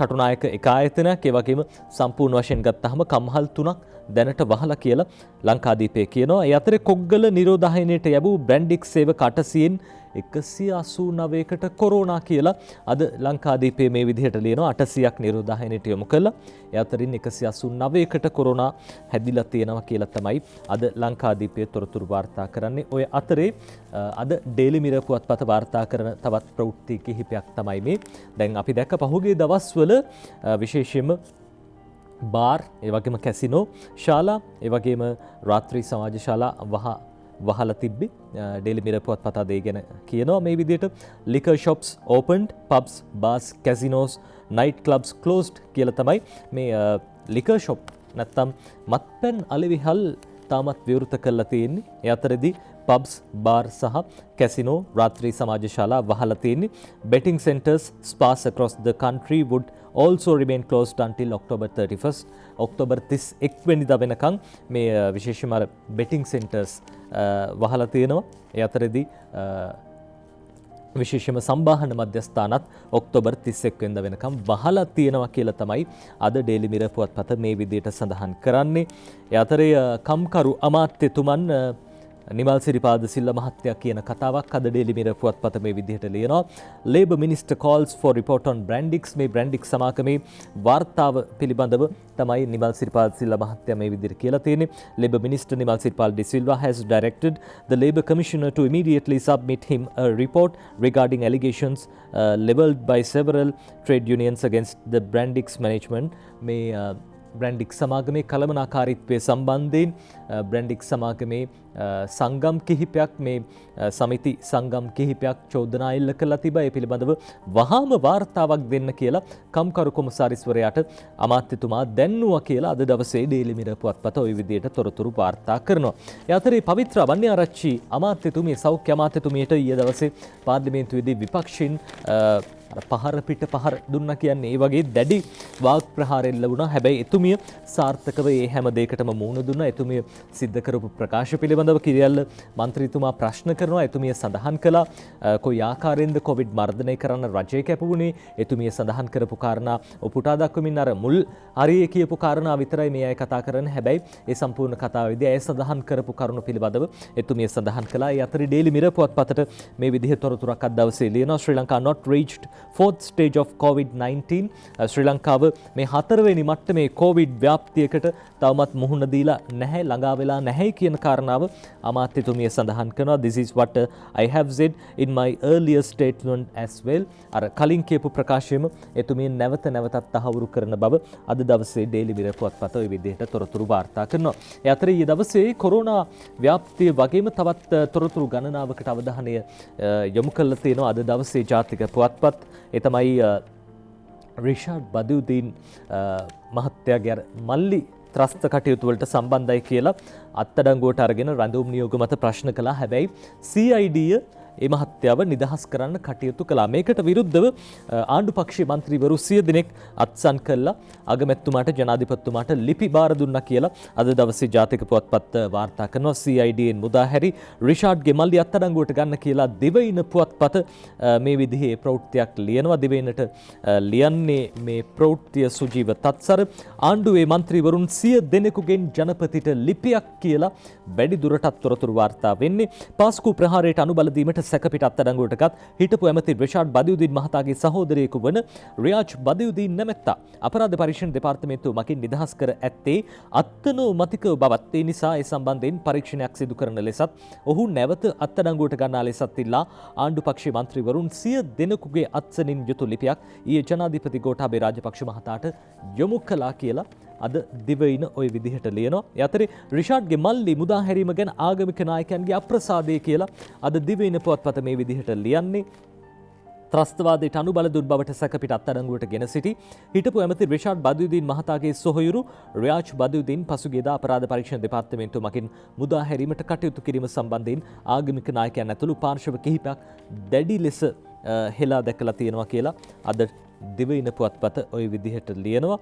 A: කටුනායක එක ආයතනයක් ඒ වගේම සම්පූර්ණ වශයෙන් ගත්තාම කම්හල් 3ක් දැනට වහලා කියලා ලංකාදීපේ කියනවා. ඒ අතරේ කොග්ගල නිරෝධායනයට යැවූ බ්‍රැන්ඩික්ස් සේවක 800න් 189කට කොරෝනා කියලා අද ලංකාදීපයේ මේ විදිහට ලියනවා 800ක් නිරෝධායනයට යොමු කළා. ඒ අතරින් 189කට කොරෝනා හැදිලා තියෙනවා කියලා තමයි අද ලංකාදීපයේ තොරතුරු වාර්තා කරන්නේ. ඔය අතරේ අද ඩේලි මිරර් පුවත්පත වාර්තා කරන තවත් ප්‍රවෘත්ති කිහිපයක් තමයි මේ. දැන් අපි දැක්ක පහුගිය දවස්වල විශේෂයෙන්ම බාර්, ඒ වගේම කැසිනෝ ශාලා, ඒ වගේම රාත්‍රී සමාජ ශාලා වහලා තිබ්බේ. ඩේලි මිරර් පුවත්පත අද ගැන කියනවා මේ විදිහට liquor shops opened, pubs, bars, casinos, night clubs closed කියලා තමයි මේ liquor shop නැත්තම් මත්පැන් අලෙවිහල් තාමත් විවෘත කරලා තියෙන්නේ. ඒ අතරදී pubs, bar සහ casino, රාත්‍රී සමාජ ශාලා වහලා තියෙන්නේ. betting centers, spas across the country would also remain closed until October 31st. October 31 වෙනිදා වෙනකන් මේ විශේෂයෙන්ම betting centers වහලා තියෙනවා. ඒ අතරදී විශේෂම සම්බාහන මධ්‍යස්ථානත් ඔක්තෝබර් 31 වෙනිදා වෙනකම් වහලා තියෙනවා කියලා තමයි අද ඩේලි මිරර් පුවත්පත මේ විදිහට සඳහන් කරන්නේ. ඒ අතරේ කම්කරු අමාත්‍යතුමන් නිමල් සිරිපාද සිල්ල මහත්තයා කියන කතාවක් අද ඩේලි මිරර් පුවත්පත මේ විදිහට ලියනවා. Labour Minister calls for report on Brandix. මේ Brandix සමාගමේ වාර්තාව පිළිබඳව තමයි නිමල් සිරිපාද සිල්ල මහත්තයා මේ විදිහට කියලා තියෙන්නේ. Labour Minister Nimal Siripada D Silva has directed the Labour Commissioner to immediately submit him a report regarding allegations levelled by several trade unions against the Brandix management. මේ බ්‍රැන්ඩික් සමාගමේ කළමනාකාරීත්වය සම්බන්ධයෙන් බ්‍රැන්ඩික් සමාගමේ සංගම් කිහිපයක් මේ සමිති සංගම් කිහිපයක් චෝදනා එල්ල කළා තිබා. ඒ පිළිබඳව වහාම වාර්තාවක් දෙන්න කියලා කම්කරු කොමසාරිස්වරයාට අමාත්‍යතුමා දැන්නුවා කියලා අද දවසේ ඩේලි මිරර් පුවත්පත ওই විදිහට තොරතුරු වාර්තා කරනවා. ඒ අතරේ පවිත්‍ර වන්‍යාරච්චි අමාත්‍යතුමිය සෞඛ්‍ය අමාත්‍යතුමියට ඊයේ දවසේ පාර්ලිමේන්තුවේදී විපක්ෂින් පහර පිට පහර දුන්නා කියන්නේ ඒ වගේ දැඩි වාග් ප්‍රහාර එල්ල වුණා. හැබැයි එතුමිය සාර්ථකව ඒ හැම දෙයකටම මුහුණ දුන්නා. එතුමිය සිද්ධ කරපු ප්‍රකාශ පිළිබඳව කිරියල්ල මන්ත්‍රීතුමා ප්‍රශ්න කරනවා. එතුමිය සඳහන් කළා කොයි ආකාරයෙන්ද කොවිඩ් මර්ධනය කරන්න රජය කැපුණේ. එතුමිය සඳහන් කරපු කාරණා උපුටා දක්වමින් අර මුල් හරියේ කියපු කාරණා විතරයි මේ අය කතා කරන්නේ. හැබැයි ඒ සම්පූර්ණ කතාවේදී අය සඳහන් කරපු කරුණු පිළිබඳව එතුමිය සඳහන් කළා. ඒ අතරේ ඩේලි මිරර් පුවත්පතට මේ විදිහේ තොරතුරක් අද දවසේ ලියනවා. ශ්‍රී Lanka not reached fourth stage of COVID-19. ශ්‍රී ලංකාව මේ හතරවෙනි මට්ටමේ කොවිඩ් ව්‍යාප්තියකට තවමත් මුහුණ දීලා නැහැ, ළඟා වෙලා නැහැ කියන කාරණාව අමාත්‍යතුමිය සඳහන් කරනවා. This is what I have said in my earlier statement as well. අර කලින් කියපු ප්‍රකාශයම එතුමිය නැවත නැවතත් තහවුරු කරන බව අද දවසේ ඩේලි මිරර් පුවත්පත ওই විදිහට තොරතුරු වාර්තා කරනවා. ඒ අතරේ ඊයේ දවසේ කොරෝනා ව්‍යාප්තිය වගේම තවත් තොරතුරු ගණනාවකට අවධානය යොමු කළා තියෙනවා අද දවසේ ජාතික පුවත්පත්. ඒ තමයි රිෂාඩ් බදියුදීන් මහත්තයාගේ මල්ලි ත්‍රස්ත කටයුතු වලට සම්බන්ධයි කියලා අත්අඩංගුවට අරගෙන රඳුම් නියෝග මත ප්‍රශ්න කළා. හැබැයි CID ඒ මහත්යාව නිදහස් කරන්න කටයුතු කළා. මේකට විරුද්ධව ආණ්ඩු පක්ෂයේ മന്ത്രിවරු 100 දෙනෙක් අත්සන් කළා. අගමැතිතුමාට ජනාධිපතිතුමාට ලිපි බාර දුන්නා කියලා අද දවසේ ජාතික පුවත්පත් වාර්තා කරනවා. CIDෙන් මුදාහැරි රිෂාඩ්ගේ මල්ලි අත්අඩංගුවට ගන්න කියලා දිවයින පුවත්පත මේ විදිහේ ප්‍රවෘත්තියක් ලියනවා. දිවයිනට ලියන්නේ මේ ප්‍රවෘත්තිය සුජීව තත්සර ආණ්ඩුවේ മന്ത്രിවරුන් 100 දෙනෙකුගෙන් ජනපතිට ලිපියක් කියලා වැඩි දුරටත් තොරතුරු වාර්තා වෙන්නේ. පාස්කු ප්‍රහාරයට අනුබල දීමට සැකපිට අත්අඩංගුවටගත් හිටපු ඇමති රිෂාඩ් බදියුදීන් මහතාගේ සහෝදරයෙකු වන රියාජ් බදියුදීන් නැමැත්තා අපරාධ පරීක්ෂණ දෙපාර්තමේන්තුව මගින් නිදහස් කර ඇත්තේ අත්නෝමතික බවත්. ඒ නිසා ඒ සම්බන්ධයෙන් පරීක්ෂණයක් සිදු කරන ලෙසත් ඔහු නැවත අත්අඩංගුවට ගන්නා ලෙසත් ඉල්ලා ආණ්ඩු පක්ෂයේ മന്ത്രിවරුන් 100 දෙනෙකුගේ අත්සනින් යුතු ලිපියක් ඊයේ ජනාධිපති ගෝඨාභය රාජපක්ෂ මහතාට යොමු කළා කියලා අද දිවයින ওই විදිහට ලියනවා. ඒ අතරේ රිෂාඩ්ගේ මල්ලි මුදා හැරීම ගැන ආගමික නායකයන්ගේ අප්‍රසාදය කියලා අද දිවයින පුවත්පත මේ විදිහට ලියන්නේ. ත්‍රස්තවාදයට අනුබල දුන් බවට සැකපිට අත්අඩංගුවට ගෙන සිටි හිටපු ඇමති රිෂාඩ් බදියුදීන් මහතාගේ සොහොයුරු රියාජ් බදියුදීන් පසුගියදා අපරාධ පරීක්ෂණ දෙපාර්තමේන්තුව මගින් මුදා හැරීමට කටයුතු කිරීම සම්බන්ධයෙන් ආගමික නායකයන් ඇතුළු පාර්ශව කිහිපයක් දැඩි ලෙස හෙලා දැකලා තියෙනවා කියලා අද දිවයින පුවත්පත ওই විදිහට ලියනවා.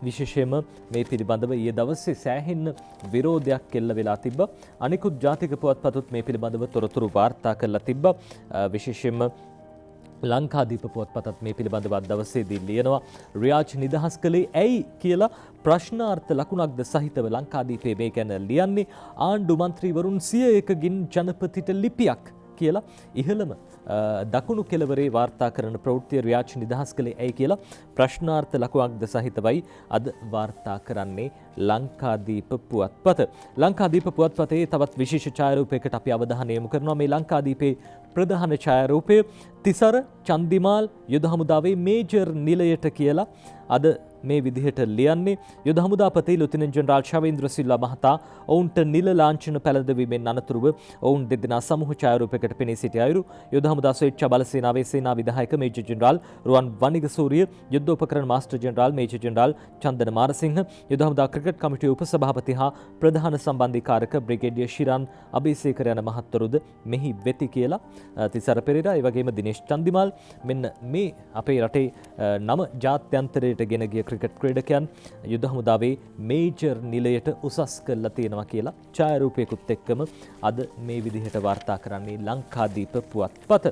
A: විශේෂයෙන්ම මේ පිළිබඳව ඊයේ දවසේ සෑහෙන විරෝධයක් එල්ල වෙලා තිබ්බා. අනිකුත් ජාතික පුවත්පතත් මේ පිළිබඳව තොරතුරු වාර්තා කරලා තිබ්බා. විශේෂයෙන්ම ලංකාදීප පුවත්පතත් මේ පිළිබඳව අද දවසේදී ලියනවා. රියාජ් නිදහස් කළේ ඇයි කියලා ප්‍රශ්නාර්ථ ලකුණක්ද සහිතව ලංකාදීපේ මේ ගැන ලියන්නේ. ආණ්ඩු මන්ත්‍රීවරුන් 101කින් ජනපතිට ලිපියක් කියලා ඉහළම දකුණු කෙළවරේ වාර්තා කරන ප්‍රවෘත්තිය රියාච් නිදහස් කළේ ඇයි කියලා ප්‍රශ්නාර්ථ ලකුවක්ද සහිතවයි අද වාර්තා කරන්නේ ලංකාදීප පුවත්පත. ලංකාදීප පුවත්පතේ තවත් විශේෂ ඡායාරූපයකට අපි අවධානය යොමු කරනවා. මේ ලංකාදීපේ ප්‍රධාන ඡායාරූපය තිසර චන්දිමාල් යුද හමුදාවේ මේජර් නිලයට කියලා අද මේ විදිහට ලියන්නේ. යුද හමුදාපති ලුතිනන්ට් ජෙනරාල් ශවේන්ද්‍ර සිල්වා මහතා ඔවුන්ට නිල ලාංඡන පැළඳවීමෙන් අනතුරුව ඔවුන් දෙදෙනා සමූහ ඡායාරූපයකට පෙනී සිටි අයුරු යුද හමුදා ස්වේච්ඡා බලසේනාවේ සේනා විධායක මේජර් ජෙනරාල් රුවන් වනිගසූරිය, යුද්ධෝපකරණ master general major general Chandana Marasinghe, යුද හමුදා ක්‍රිකට් කමිටුවේ උපසභාපති හා ප්‍රධාන සම්බන්ධීකාරක බ්‍රිගේඩියර් ශිරාන් අබේසේකර යන මහත්වරුද මෙහි වෙති කියලා තිසර පෙරේරා, ඒ වගේම දිනේෂ් චන්දිමාල්, මෙන්න මේ අපේ රටේ නම ජාත්‍යන්තරයට ගෙන ගිය ක්‍රිකට් ක්‍රීඩකයන් යුද හමුදාවේ මේජර් නිලයට උසස් කරලා තියෙනවා කියලා ඡායාරූපයකුත් එක්කම අද මේ විදිහට වාර්තා කරන්නේ ලංකාදීප පුවත්පත.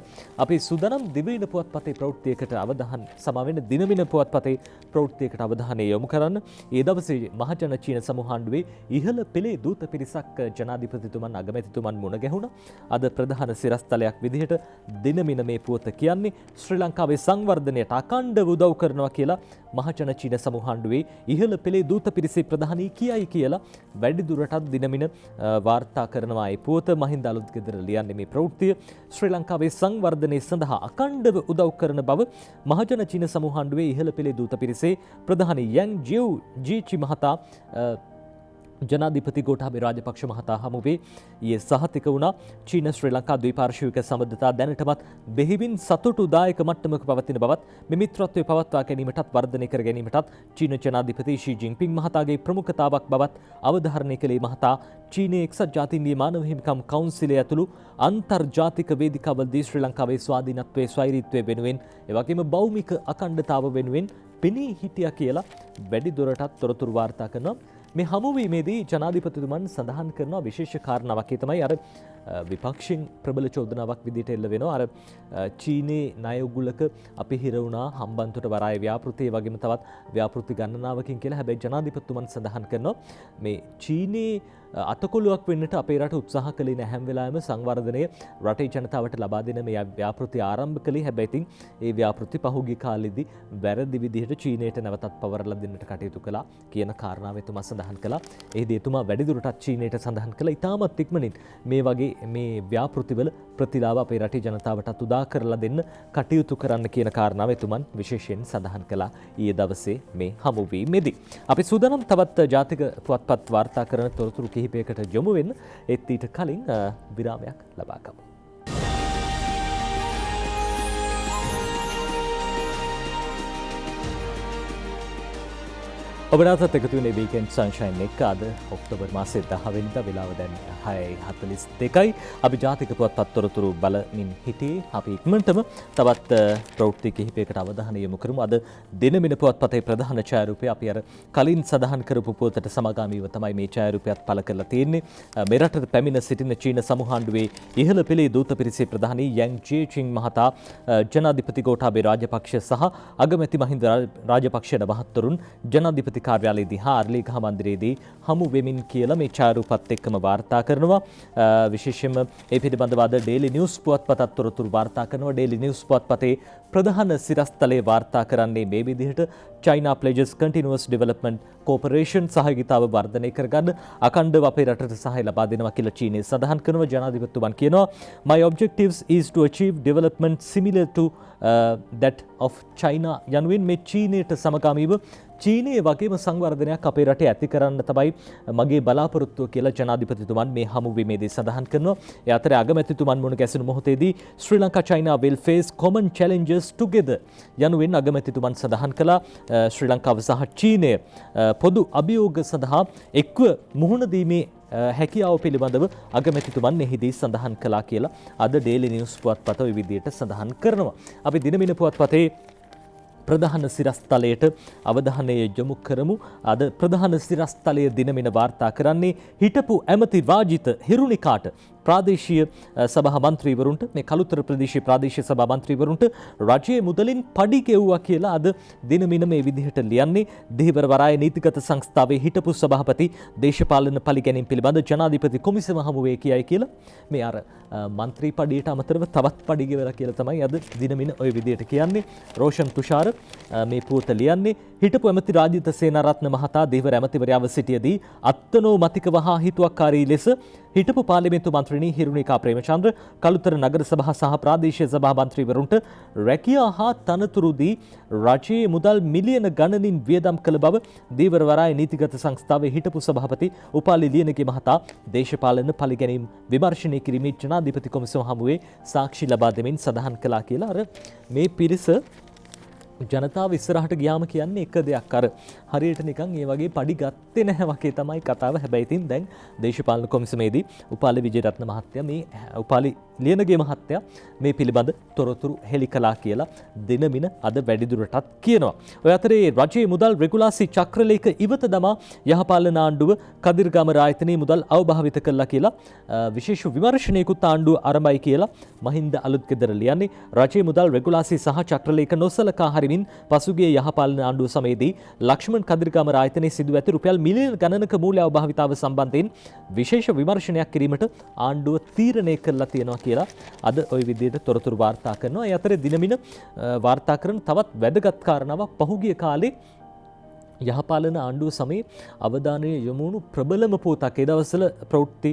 A: අපි සූදානම් දිවයින පුවත්පතේ ප්‍රවෘත්තියකට අවධානය සමාවෙන්න දිනමින පුවත්පතේ ප්‍රවෘත්තියකට අවධානය යොමු කරන්න. ඒ දවසේ මහජන චීන සමූහාණ්ඩුවේ ඉහළ පෙළේ දූත පිරිසක් ජනාධිපතිතුමන් අගමැතිතුමන් මුණ ගැහුණා. අද ප්‍රධාන සිරස්තලයක් විදිහට දිනමින මේ පුවත කියන්නේ ශ්‍රී ලංකාවේ සංවර්ධනයට අඛණ්ඩව උදව් කරනවා කියලා මහජන චීන සමූහාණ්ඩුවේ ඉහළ පෙළේ දූත පිරිසේ ප්‍රධානී කියයි කියලා වැඩිදුරටත් දිනමින වාර්තා කරනවා. ඒ පුවත මහින්ද අලුත්ගෙදර ලියන්නේ මේ ප්‍රවෘත්තිය ශ්‍රී ලංකාවේ සංවර්ධනය සඳහා අඛණ්ඩව උදව් කරන බව මහජන චීන සමූහාණ්ඩුවේ ඉහළ පෙළේ දූත පිරිසේ ප්‍රධානී යන් ජීචි මහතා ජනාධිපති ගෝඨාභය රාජපක්ෂ මහතා හමුවේ ඊයේ සහතික වුණා. චීන ශ්‍රී ලංකා ද්විපාර්ශ්වික සම්බන්ධතා දැනටමත් බෙහෙවින් සතුටුදායක මට්ටමක පවතින බවත් මේ මිත්‍රත්වය පවත්වා ගැනීමටත් වර්ධනය කර ගැනීමටත් චීන ජනාධිපති ෂී ජින්පින් මහතාගේ ප්‍රමුඛතාවක් බවත් අවධාරණය කළේ මහතා චීනයේ එක්සත් ජාතීන්ගේ මානව හිමිකම් කවුන්සිලය ඇතුළු අන්තර්ජාතික වේදිකාවලදී ශ්‍රී ලංකාවේ ස්වාධීනත්වයේ ස්වෛරීත්වය වෙනුවෙන් එවැගේම භෞමික අඛණ්ඩතාව වෙනුවෙන් පෙනී හිටියා කියලා වැඩිදුරටත් තොරතුරු වාර්තා කරනවා. මේ හමුවීමේදී ජනාධිපතිතුමන් සඳහන් කරනවා විශේෂ කාරණාවක්. ඒ තමයි අර විපක්ෂයෙන් ප්‍රබල චෝදනාවක් විදිහට එල්ල වෙනවා. අර චීනයේ ණය උගුලක අපි හිර වුණා හම්බන්තොට වරාය ව්‍යාපෘතිය වගේම තවත් ව්‍යාපෘති ගණනාවකින් කියලා. හැබැයි ජනාධිපතිතුමන් සඳහන් කරනවා මේ චීනයේ අතකොළුවක් වෙන්නට අපේ රට උත්සාහ කළේ නැහැ. හැම වෙලාවෙම සංවර්ධනය රටේ ජනතාවට ලබා දෙන මේ ව්‍යාපෘති ආරම්භ කළේ. හැබැයි ඉතින් ඒ ව්‍යාපෘති පහුගිය කාලෙදී වැරදි විදිහට චීනයට නැවතත් පවරලා දෙන්නට කටයුතු කළා කියන කාරණාව එතුමා සඳහන් කළා. එහිදී එතුමා වැඩිදුරටත් චීනයට සඳහන් කළා ඉතාමත් ඉක්මනින් මේ වගේ මේ ව්‍යාපෘතිවල ප්‍රතිලාභ අපේ රටේ ජනතාවටත් උදා කරලා දෙන්න කටයුතු කරන්න කියන කාරණාව එතුමන් විශේෂයෙන් සඳහන් කළා ඊයේ දවසේ මේ හමුවීමේදී. අපි සූදානම් තවත් ජාතික පුවත්පත් වාර්තා කරන තොරතුරු කිහිපයකට යොමු වෙන්න. ඒත් ඊට කලින් විරාමයක් ලබා ගමු. ඔබ නැවතත් එකතු වෙන්නේ වීකෙන්ඩ් සන්ෂයින් එක. අද ඔක්තෝබර් මාසයේ 10 වෙනිදා වෙලාව දැන් 6:42යි. අපි ජාතික පුවත්පත් තොරතුරු බලමින් හිටියේ. අපි ඉක්මනටම තවත් ප්‍රවෘත්ති කිහිපයකට අවධානය යොමු කරමු. අද දිනමින පුවත්පතේ ප්‍රධාන ඡායාරූපය අපි අර කලින් සඳහන් කරපු පුවතට සමගාමීව තමයි මේ ඡායාරූපයත් පළ කරලා තියෙන්නේ. මෙරටට පැමිණ සිටින චීන සමූහාණ්ඩුවේ ඉහළ පෙළේ දූත පිරිසේ ප්‍රධානී යන් ජීචින් මහතා ජනාධිපති ගෝඨාභය රාජපක්ෂ සහ අගමැති මහින්ද රාජපක්ෂ මහත්වරුන් ජනාධිපති කාර්යාලයේදී හා අර්ලිගහ මන්දිරයේදී හමු වෙමින් කියලා මේ ඡායාරූපත් එක්කම වාර්තා කරනවා. විශේෂයෙන්ම ඒ පිළිබඳව අද ඩේලි නිවුස් පුවත්පතත් තොරතුරු වාර්තා කරනවා. ඩේලි නිවුස් පුවත්පතේ ප්‍රධාන සිරස්තලයේ වාර්තා කරන්නේ මේ විදිහට China pledges continuous development cooperation සහයෝගිතාව වර්ධනය කරගන්න අඛණ්ඩව අපේ රටට සහාය ලබා දෙනවා කියලා චීනය සඳහන් කරනවා. ජනාධිපතිතුමන් කියනවා my objectives is to achieve development similar to that of China යනුවෙන් මේ චීනයට සමගාමීව චීනයේ වගේම සංවර්ධනයක් අපේ රටේ ඇති කරන්න තමයි මගේ බලාපොරොත්තුව කියලා ජනාධිපතිතුමන් මේ හමුවීමේදී සඳහන් කරනවා. ඒ අතරේ අගමැතිතුමන් මුණ ගැසුණු මොහොතේදී ශ්‍රී Lanka China will face common challenges together යනුවෙන් අගමැතිතුමන් සඳහන් කළා. ශ්‍රී ලංකාව සහ චීනය පොදු අභියෝග සඳහා එක්ව මුහුණ දීමේ හැකියාව පිළිබඳව අගමැතිතුමන් එහිදී සඳහන් කළා කියලා අද ඩේලි නිවුස් පුවත්පත ඔය විදිහට සඳහන් කරනවා. අපි දිනමින පුවත්පතේ ප්‍රධාන සිරස්තලයට අවධානය යොමු කරමු. අද ප්‍රධාන සිරස්තලයේ දිනමින වාර්තා කරන්නේ හිටපු ඇමති රාජිත හිරුනිකාට ප්‍රාදේශීය සභා මන්ත්‍රීවරුන්ට මේ කළුතර ප්‍රදේශීය ප්‍රාදේශීය සභා මන්ත්‍රීවරුන්ට රජයේ මුදලින් පඩි ගෙව්වා කියලා අද දිනමින මේ විදිහට ලියන්නේ. දෙහිවර වරාය නීතිගත සංස්ථාවේ හිටපු සභාපති දේශපාලන පරිගැනීම් පිළිබඳ ජනාධිපති කොමිසම හමුවේ කියයි කියලා මේ අර මන්ත්‍රී පඩියට අමතරව තවත් පඩි ගෙවලා කියලා තමයි අද දිනමින ওই විදිහට කියන්නේ. රෝෂන් තුෂාර මේ පුවත ලියන්නේ හිටපු ඇමති රාජිත සේනාරත්න මහතා දෙහිවර ඇමතිවරයාව සිටියේදී අත්නෝ මතිකව හා හිතුවක්කාරී ලෙස හිටපු පාර්ලිමේන්තු මන්ත්‍රිණී හිරුණිකා ප්‍රේමචන්ද්‍ර කළුතර නගර සභා සහ ප්‍රාදේශීය සභා මන්ත්‍රීවරුන්ට රැකියා හා තනතුරුදී රජයේ මුදල් මිලියන ගණනින් වියදම් කළ බව දීවර වරාය නීතිගත සංස්ථාවේ හිටපු සභාපති උපාලි ලියනගේ මහතා දේශපාලන පරිගැනීම් විමර්ශනය කිරීමේ ජනාධිපති කොමිසම හමුවේ සාක්ෂි ලබා දෙමින් සඳහන් කළා කියලා අර මේ පිරිස ජනතාව ඉස්සරහට ගියාම කියන්නේ එක දෙයක් අර හරියට නිකන් ඒ වගේ පඩි ගත්තේ නැහැ වගේ තමයි කතාව. හැබැයි ඉතින් දැන් දේශපාලන කොමිසමේදී උපාලි විජේරත්න මහත්තයා මේ උපාලි ලියනගේ මහත්තයා මේ පිළිබඳ තොරතුරු හෙළි කළා කියලා දිනමින අද වැඩිදුරටත් කියනවා. ඔය අතරේ රජයේ මුදල් රෙගුලාසි චක්‍රලේඛ ඉවත දමා යහපාලන ආණ්ඩුව කදිරගම ආයතනයේ මුදල් අවභාවිත කළා කියලා විශේෂ විමර්ශනයකුත් ආණ්ඩුව ආරම්භයි කියලා මහින්ද අලුත්ගෙදර ලියන්නේ. රජයේ මුදල් රෙගුලාසි සහ චක්‍රලේඛ නොසලකා හරිමින් පසුගිය යහපාලන ආණ්ඩුව සමයේදී ලක්ෂ්මන් කදිරගම ආයතනයේ සිදු ඇති රුපියල් මිලියන ගණනක මූල්‍ය අවභාවිතාව සම්බන්ධයෙන් විශේෂ විමර්ශනයක් කිරීමට ආණ්ඩුව තීරණය කළා තියෙනවා කියලා අද ওই විදිහට තොරතුරු වාර්තා කරනවා. ඒ අතරේ දිනමින වාර්තා කරන තවත් වැදගත් කාරණාවක් පහුගිය කාලේ යහපාලන ආණ්ඩුව සමයේ අවධානය යොමු වුණු ප්‍රබලම පුවතක් ඒ දවස්වල ප්‍රවෘත්ති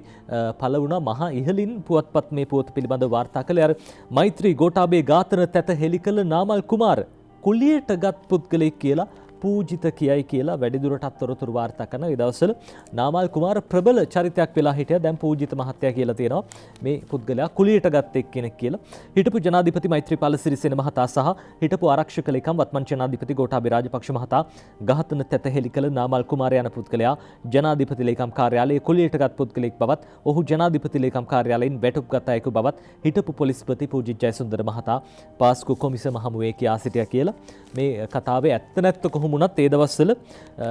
A: පළ වුණා. මහා ඉහළින් පුවත්පත් මේ පුවත පිළිබඳව වාර්තා කළේ අර මෛත්‍රී ගෝඨාභය ඝාතන තැත හෙළි කළ නාමල් කුමාර කුලියට ගත් පුද්ගලෙක් කියලා පූජිත කියයි කියලා වැඩිදුරටත් තොරතුරු වාර්තා කරන ඒ දවස්වල නාමල් කුමාර ප්‍රබල චරිතයක් වෙලා හිටියා. දැන් පූජිත මහත්තයා කියලා තියෙනවා මේ පුද්ගලයා කුලියට ගත් එක්කෙනෙක් කියලා. හිටපු ජනාධිපති මෛත්‍රීපාල සිරිසේන මහතා සහ හිටපු ආරක්ෂක ලේකම් වත්මන් ජනාධිපති ගෝඨාභය රාජපක්ෂ මහතා ඝාතන තැත හෙළි කළ නාමල් කුමාර යන පුද්ගලයා ජනාධිපති ලේකම් කාර්යාලයේ කුලියට ගත් පුද්ගලෙක් බවත් ඔහු ජනාධිපති ලේකම් කාර්යාලයෙන් වැටුප් ගත අයෙකු බවත් හිටපු පොලිස්පති පූජිත් ජයසුන්දර මහතා පාස්කු කොමිසම හමුවේ කියා සිටියා කියලා මේ කතාවේ ඇත්ත නැත්ත කොහොම වුණත් ඒ දවස්වල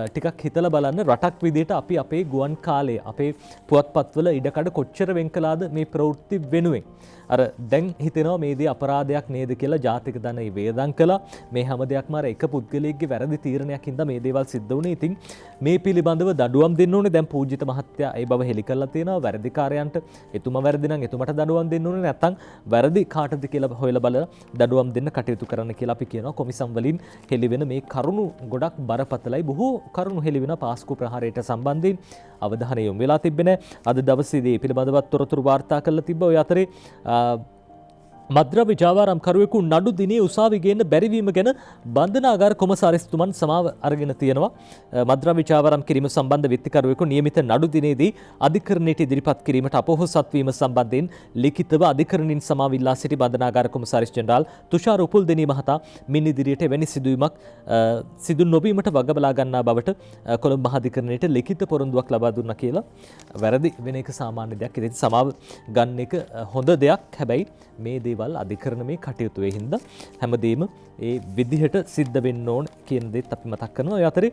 A: ටිකක් හිතලා බලන්න රටක් විදිහට අපි අපේ ගුවන් කාලයේ අපේ පුවත්පත්වල ඉඩකඩ කොච්චර වෙන් කළාද මේ ප්‍රවෘත්ති වෙනුවෙන්. අර දැන් හිතෙනවා මේ දේ අපරාධයක් නේද කියලා ජාතික ධන වේදම් කළා. මේ හැම දෙයක්ම අර එක පුද්ගලයෙක්ගේ වැරදි තීරණයක් හින්දා මේ දේවල් සිද්ධ වුණේ. ඉතින් මේ පිළිබඳව දඬුවම් දෙන්න ඕනේ. දැන් පූජිත මහත්තයා ඒ බව හෙළි කරලා තියෙනවා. වැරදිකාරයන්ට එතුමා වැරදි නම් එතුමට දඬුවම් දෙන්න ඕනේ. නැත්නම් වැරදි කාටද කියලා හොයලා බලලා දඬුවම් දෙන්න කටයුතු කරන්න කියලා අපි කියනවා. කොමිසම් වලින් හෙළි වෙන මේ කරුණු ගොඩක් බරපතලයි. බොහෝ කරුණු හෙළි වෙන පාස්කු ප්‍රහාරයට සම්බන්ධයෙන් අවධානය යොමු වෙලා තිබෙන්නේ. අද දවසේදී පිළිබඳව තොරතුරු වාර්තා කරලා තිබ්බා. ඔය අතරේ මද්‍රව්‍ය ජාවාරම්කරුවෙකු නඩු දිනේ උසාවි ගේන්න බැරිවීම ගැන බන්ධනාගාර කොමසාරිස්තුමන් සමාව අරගෙන තියෙනවා. මද්‍රව්‍ය ජාවාරම් කිරීම සම්බන්ධ විත්තිකරුවෙකු නියමිත නඩු දිනේදී අධිකරණයට ඉදිරිපත් කිරීමට අපොහොසත් වීම සම්බන්ධයෙන් ලිඛිතව අධිකරණින් සමාව ඉල්ලා සිටි බන්ධනාගාර කොමසාරිස් ජෙනරාල් තුෂාර උපුල්දෙනී මහතා මින් ඉදිරියට එවැනි සිදුවීමක් සිදු නොවීමට වග බලා ගන්නා බවට කොළඹ මහාධිකරණයට ලිඛිත පොරොන්දුවක් ලබා දුන්නා කියලා. වැරදි වෙන එක සාමාන්‍ය දෙයක්. ඉතින් සමාව ගන්න එක හොඳ දෙයක්. හැබැයි මේ දේවල් අධිකරණමේ කටයුතු වේ හින්දා හැමදේම ඒ විදිහට සිද්ධ වෙන්න ඕන කියන දේත් අපි මතක් කරනවා. ඒ අතරේ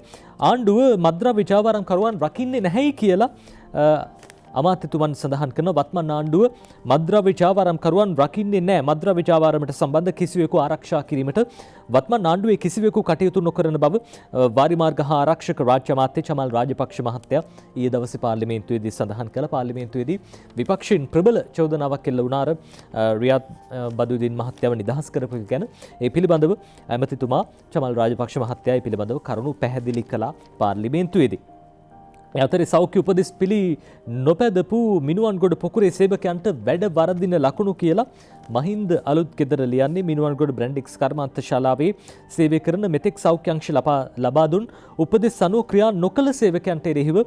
A: ආණ්ඩුව මද්‍රව්‍ය ජාවාරම්කරුවන් රකින්නේ නැහැයි කියලා අමාත්‍යතුමන් සඳහන් කරන වත්මන් ආණ්ඩුව මද්‍රව්‍ය ජාවාරම්කරුවන් රකින්නේ නැහැ. මද්‍රව්‍ය ජාවාරමට සම්බන්ධ කිසිවෙකු ආරක්ෂා කිරීමට වත්මන් ආණ්ඩුවේ කිසිවෙකු කටයුතු නොකරන බව වාරිමාර්ග හා ආරක්ෂක රාජ්‍ය අමාත්‍ය චමල් රාජපක්ෂ මහත්තයා ඊයේ දවසේ පාර්ලිමේන්තුවේදී සඳහන් කළ. පාර්ලිමේන්තුවේදී විපක්ෂයෙන් ප්‍රබල චෝදනාවක් එල්ල වුණා. රියාද් බදුදීන් මහත්තයාව නිදහස් කරපු ගැන ඒ පිළිබඳව ඇමතිතුමා චමල් රාජපක්ෂ මහත්තයා ඒ පිළිබඳව කරුණු පැහැදිලි කළා පාර්ලිමේන්තුවේදී. අතරේ සෞඛ්‍ය උපදෙස් පිළි නොපැදපු මිනුවන්ගොඩ පොකුරේ සේවකයන්ට වැඩ වරදින ලකුණු කියලා මහින්ද අලුත්ගෙදර ලියන්නේ. මිනුවන්ගොඩ බ්‍රැන්ඩික්ස් කර්මාන්ත ශාලාවේ සේවය කරන මෙතෙක් සෞඛ්‍ය අංශ ලබා දුන් උපදෙස් අනුව ක්‍රියා නොකළ සේවකයන්ට එරෙහිව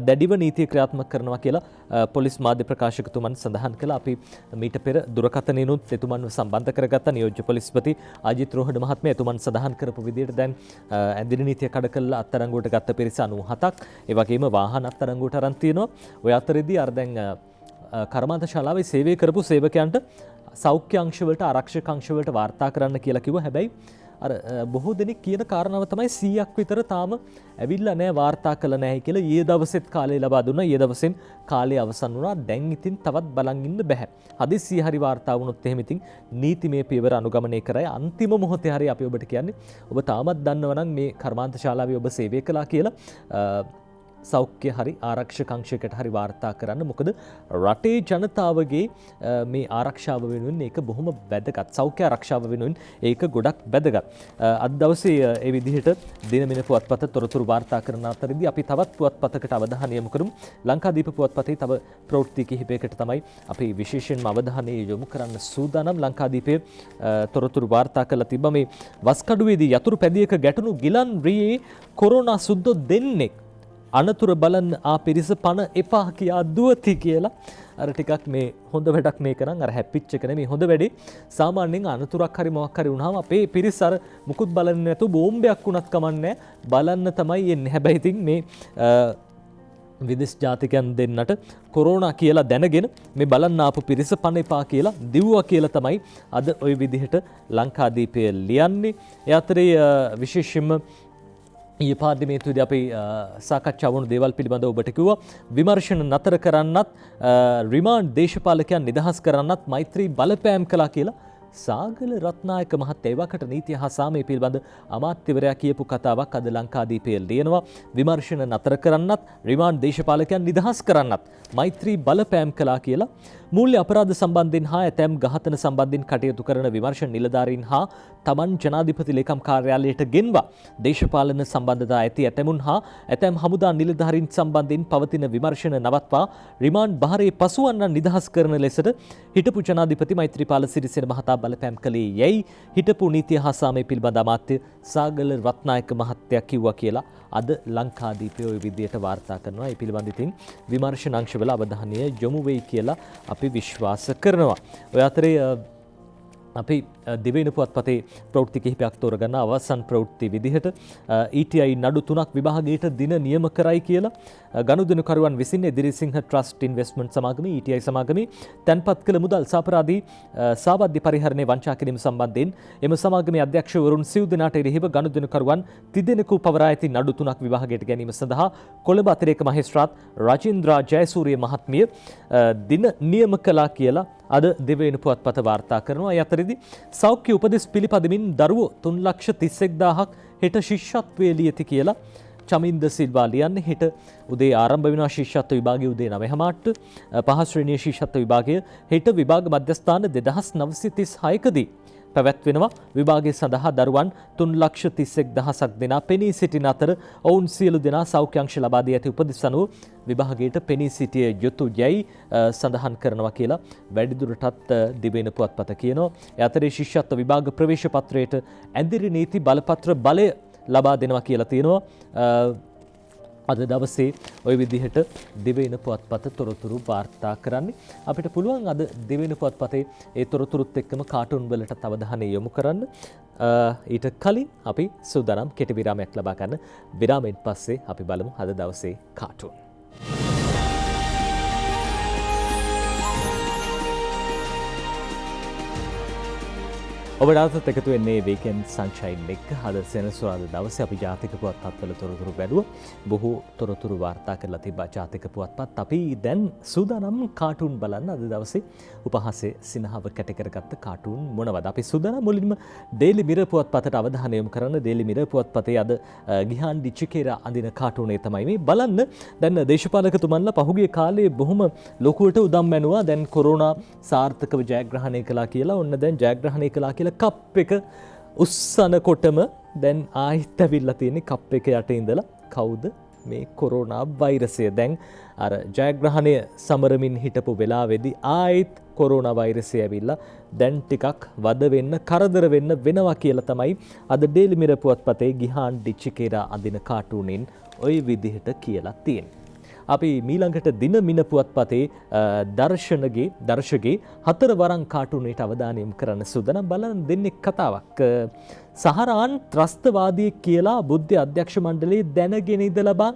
A: දැඩිව නීතිය ක්‍රියාත්මක කරනවා කියලා පොලිස් මාධ්‍ය ප්‍රකාශකතුමන් සඳහන් කළා. අපි මීට පෙර දුරකථනයනුත් එතුමන්ව සම්බන්ධ කරගත්ත නියෝජ්‍ය පොලිස්පති අජිත් රෝහණ මහත්මයා එතුමන් සඳහන් කරපු විදිහට දැන් ඇඳිරි නීතිය කඩ කළා අත්අඩංගුවට ගත්ත පිරිස 97ක්. ඒ වගේම වාහන අත්අඩංගුවට අරන් තියෙනවා. ඔය අතරේදී අර දැන් කර්මාන්ත ශාලාවේ සේවය කරපු සේවකයන්ට සෞඛ්‍ය අංශවලට ආරක්ෂක අංශවලට වාර්තා කරන්න කියලා කිව්වා. හැබැයි අර බොහෝ දෙනෙක් කියන කාරණාව තමයි 100ක් විතර තාම ඇවිල්ලා නැහැ වාර්තා කළ නැහැ කියලා. ඊයේ දවසෙත් කාලය ලබා දුන්නා. ඊයේ දවසෙන් කාලය අවසන් වුණා. දැන් ඉතින් තවත් බලන් ඉන්න බෑ. හදිස්සිය හරි වාර්තා වුණොත් එහෙම ඉතින් නීතිමය පියවර අනුගමනය කරයි. අන්තිම මොහොතේ හරි අපි ඔබට කියන්නේ ඔබ තාමත් දන්නවා නම් මේ කර්මාන්ත ශාලාවේ ඔබ සේවය කළා කියලා සෞඛ්‍ය හරි ආරක්ෂක අංශයකට හරි වාර්තා කරන්න. මොකද රටේ ජනතාවගේ මේ ආරක්ෂාව වෙනුවෙන් ඒක බොහොම වැදගත්. සෞඛ්‍ය ආරක්ෂාව වෙනුවෙන් ඒක ගොඩක් වැදගත්. අද දවසේ ඒ විදිහට දිනමින පුවත්පත තොරතුරු වාර්තා කරන අතරදී අපි තවත් පුවත්පතකට අවධානය යොමු කරමු. ලංකාදීප පුවත්පතේ තව ප්‍රවෘත්ති කිහිපයකට තමයි අපි විශේෂයෙන්ම අවධානය යොමු කරන්න සූදානම්. ලංකාදීපයේ තොරතුරු වාර්තා කරලා තිබ්බ මේ වස්කඩුවේදී යතුරු පැදියක ගැටුණු ගිලන් රියේ කොරෝනා සුද්දෝ දෙන්නෙක් අනතුර බලන්න පිරිස පණ එපා කියා දුවති කියලා. අර ටිකක් මේ හොඳ වැඩක් මේක නම් අර හැප්පිච් එක නෙමෙයි හොඳ වැඩේ. සාමාන්‍යයෙන් අනතුරක් හරි මොකක් හරි වුණාම අපේ පිරිස අර මුකුත් බලන්නේ නැතුව බෝම්බයක් වුණත් කමන්නේ බලන්න තමයි එන්නේ. හැබැයි ඉතින් මේ විදේශ ජාතිකයන් දෙන්නට කොරෝනා කියලා දැනගෙන මේ බලන්න ආපු පිරිස පණ එපා කියලා දිව්වා කියලා තමයි අද ওই විදිහට ලංකාදීපය ලියන්නේ. ඒ අතරේ විශේෂයෙන්ම ඊයේ පාර්ලිමේන්තුවේදී අපි සාකච්ඡා වුණු දේවල් පිළිබඳව ඔබට කිව්වා. විමර්ශන නතර කරන්නත් රිමාන්ඩ් දේශපාලකයන් නිදහස් කරන්නත් මෛත්‍රී බලපෑම් කළා කියලා සාගල රත්නායක මහත්තයා ඒවකට නීතිය හා සාමය පිළිබඳ අමාත්‍යවරයා කියපු කතාවක් අද ලංකාදීපයේ ලියනවා. විමර්ශන නතර කරන්නත් රිමාන්ඩ් දේශපාලකයන් නිදහස් කරන්නත් මෛත්‍රී බලපෑම් කළා කියලා. මූල්‍ය අපරාධ සම්බන්ධයෙන් හා ඇතැම් ඝාතන සම්බන්ධයෙන් කටයුතු කරන විමර්ශන නිලධාරීන් හා තමන් ජනාධිපති ලේකම් කාර්යාලයට ගෙන්වා දේශපාලන සම්බන්ධතා ඇති ඇතැමුන් හා ඇතැම් හමුදා නිලධාරීන් සම්බන්ධයෙන් පවතින විමර්ශන නවත්වා රිමාන්ඩ් බහරේ පසුවන්නන් නිදහස් කරන ලෙසට හිටපු ජනාධිපති මෛත්‍රීපාල සිරිසේන මහතා බලපෑම් කළේ යැයි හිටපු නීතිය හා සාමය පිළිබඳ අමාත්‍ය සාගල රත්නායක මහත්තයා කිව්වා කියලා අද ලංකාදීපය ওই විදියට වාර්තා කරනවා. ඒ පිළිබඳ ඉතින් විමර්ශන අංශවල අවධානය යොමු වෙයි කියලා අපි විශ්වාස කරනවා. ඔය අතරේ අපි දිවයින පුවත්පතේ ප්‍රවෘත්ති කිහිපයක් තෝරගන්න අවසන් ප්‍රවෘත්ති විදිහට ETI නඩු 3ක් විභාගයට දින නියම කරයි කියලා ගනුදෙනුකරුවන් විසින් එදිරිසිංහ ට්‍රස්ට් ඉන්වෙස්ට්මන්ට් සමාගමේ ETI සමාගමේ තැන්පත් කළ මුදල් සාපරාධී සාවද්‍ය පරිහරණය වංචා කිරීම සම්බන්ධයෙන් එම සමාගමේ අධ්‍යක්ෂවරුන් සිව් දෙනාට එරෙහිව ගනුදෙනුකරුවන් තිදෙනෙකු පවරා ඇති නඩු 3ක් විභාගයට ගැනීම සඳහා කොළඹ අතිරේක මහේස්ත්‍රාත් රජින්ද්‍රා ජයසූරිය මහත්මිය දින නියම කළා කියලා අද දිවයින පුවත්පත වාර්තා කරනවා. ඒ අතරදී සෞඛ්‍ය උපදෙස් පිළිපදමින් දරුවෝ 3,31,000ක් හෙට ශිෂ්‍යත්වයේ ලියති කියලා චමින්ද සිල්වා ලියන්නේ. හෙට උදේ ආරම්භ වෙනවා ශිෂ්‍යත්ව විභාගය උදේ 9:00ට. පහ ශ්‍රේණියේ ශිෂ්‍යත්ව විභාගය හෙට විභාග මධ්‍යස්ථාන 2936කදී පැවැත්වෙනවා. විභාගය සඳහා දරුවන් 3,31,000ක් දෙනා පෙනී සිටින අතර ඔවුන් සියලු දෙනා සෞඛ්‍ය අංශ ලබා දී ඇති උපදෙස් අනුව විභාගයට පෙනී සිටිය යුතු යැයි සඳහන් කරනවා කියලා වැඩිදුරටත් දිවයින පුවත්පත කියනවා. ඒ අතරේ ශිෂ්‍යත්ව විභාග ප්‍රවේශ පත්‍රයට ඇඳිරි නීති බලපත්‍ර බලය ලබා දෙනවා කියලා තියෙනවා. අද දවසේ ওই විදිහට දිවයින පුවත්පත තොරතුරු වාර්තා කරන්නේ. අපිට පුළුවන් අද දිවයින පුවත්පතේ ඒ තොරතුරුත් එක්කම කාටුන් වලට අවධානය යොමු කරන්න. ඊට කලින් අපි සූදානම් කෙටි විරාමයක් ලබා ගන්න. විරාමයෙන් පස්සේ අපි බලමු අද දවසේ කාටුන්. ඔබට අදත් එකතු වෙන්නේ වීකෙන්ඩ් සන්ෂයින් එක්ක. අද සෙනසුරාදා දවසේ අපි ජාතික පුවත්පත්වල තොරතුරු බැලුවා. බොහෝ තොරතුරු වාර්තා කරලා තිබ්බා ජාතික පුවත්පත්. අපි දැන් සූදානම් කාටුන් බලන්න. අද දවසේ උපහාසයේ සිනහව කැට කරගත්ත කාටුන් මොනවද? අපි සූදානම් මුලින්ම ඩේලි මිරර් පුවත්පතට අවධානය යොමු කරන්න. ඩේලි මිරර් පුවත්පතේ අද ගිහාන් ඩිචිකේරා අඳින කාටුනේ තමයි මේ බලන්න. දැන් දේශපාලකතුමන්ලා පහුගිය කාලේ බොහොම ලොකුවට උදම් මැනුවා. දැන් කොරෝනා සාර්ථකව ජයග්‍රහණය කළා කියලා. ඔන්න දැන් ජයග්‍රහණය කළා කියලා කප් එක උස්සනකොටම දැන් ආයෙත් ඇවිල්ලා තියෙන්නේ කප් එක යට ඉඳලා කවුද මේ කොරෝනා වෛරසය. දැන් අර ජයග්‍රහණය සමරමින් හිටපු වෙලාවේදී ආයෙත් කොරෝනා වෛරසය ඇවිල්ලා දැන් ටිකක් වද වෙන්න කරදර වෙන්න වෙනවා කියලා තමයි අද ඩේලි මිරර් පුවත්පතේ ගිහාන් ඩිචිකේරා අඳින කාටුනෙන් ওই විදිහට කියලා තියෙනවා. අපි මීළඟට දින මින පුවත්පතේ දර්ශකගේ 4 වරන් කාටුනේට අවධානය යොමු කරන්න සූදානම්. බලන්න දෙන්නේ කතාවක්. සහරාන් ත්‍රස්තවාදී කියලා බුද්ධ අධ්‍යක්ෂ මණ්ඩලයේ දැනගෙන ඉඳලා බං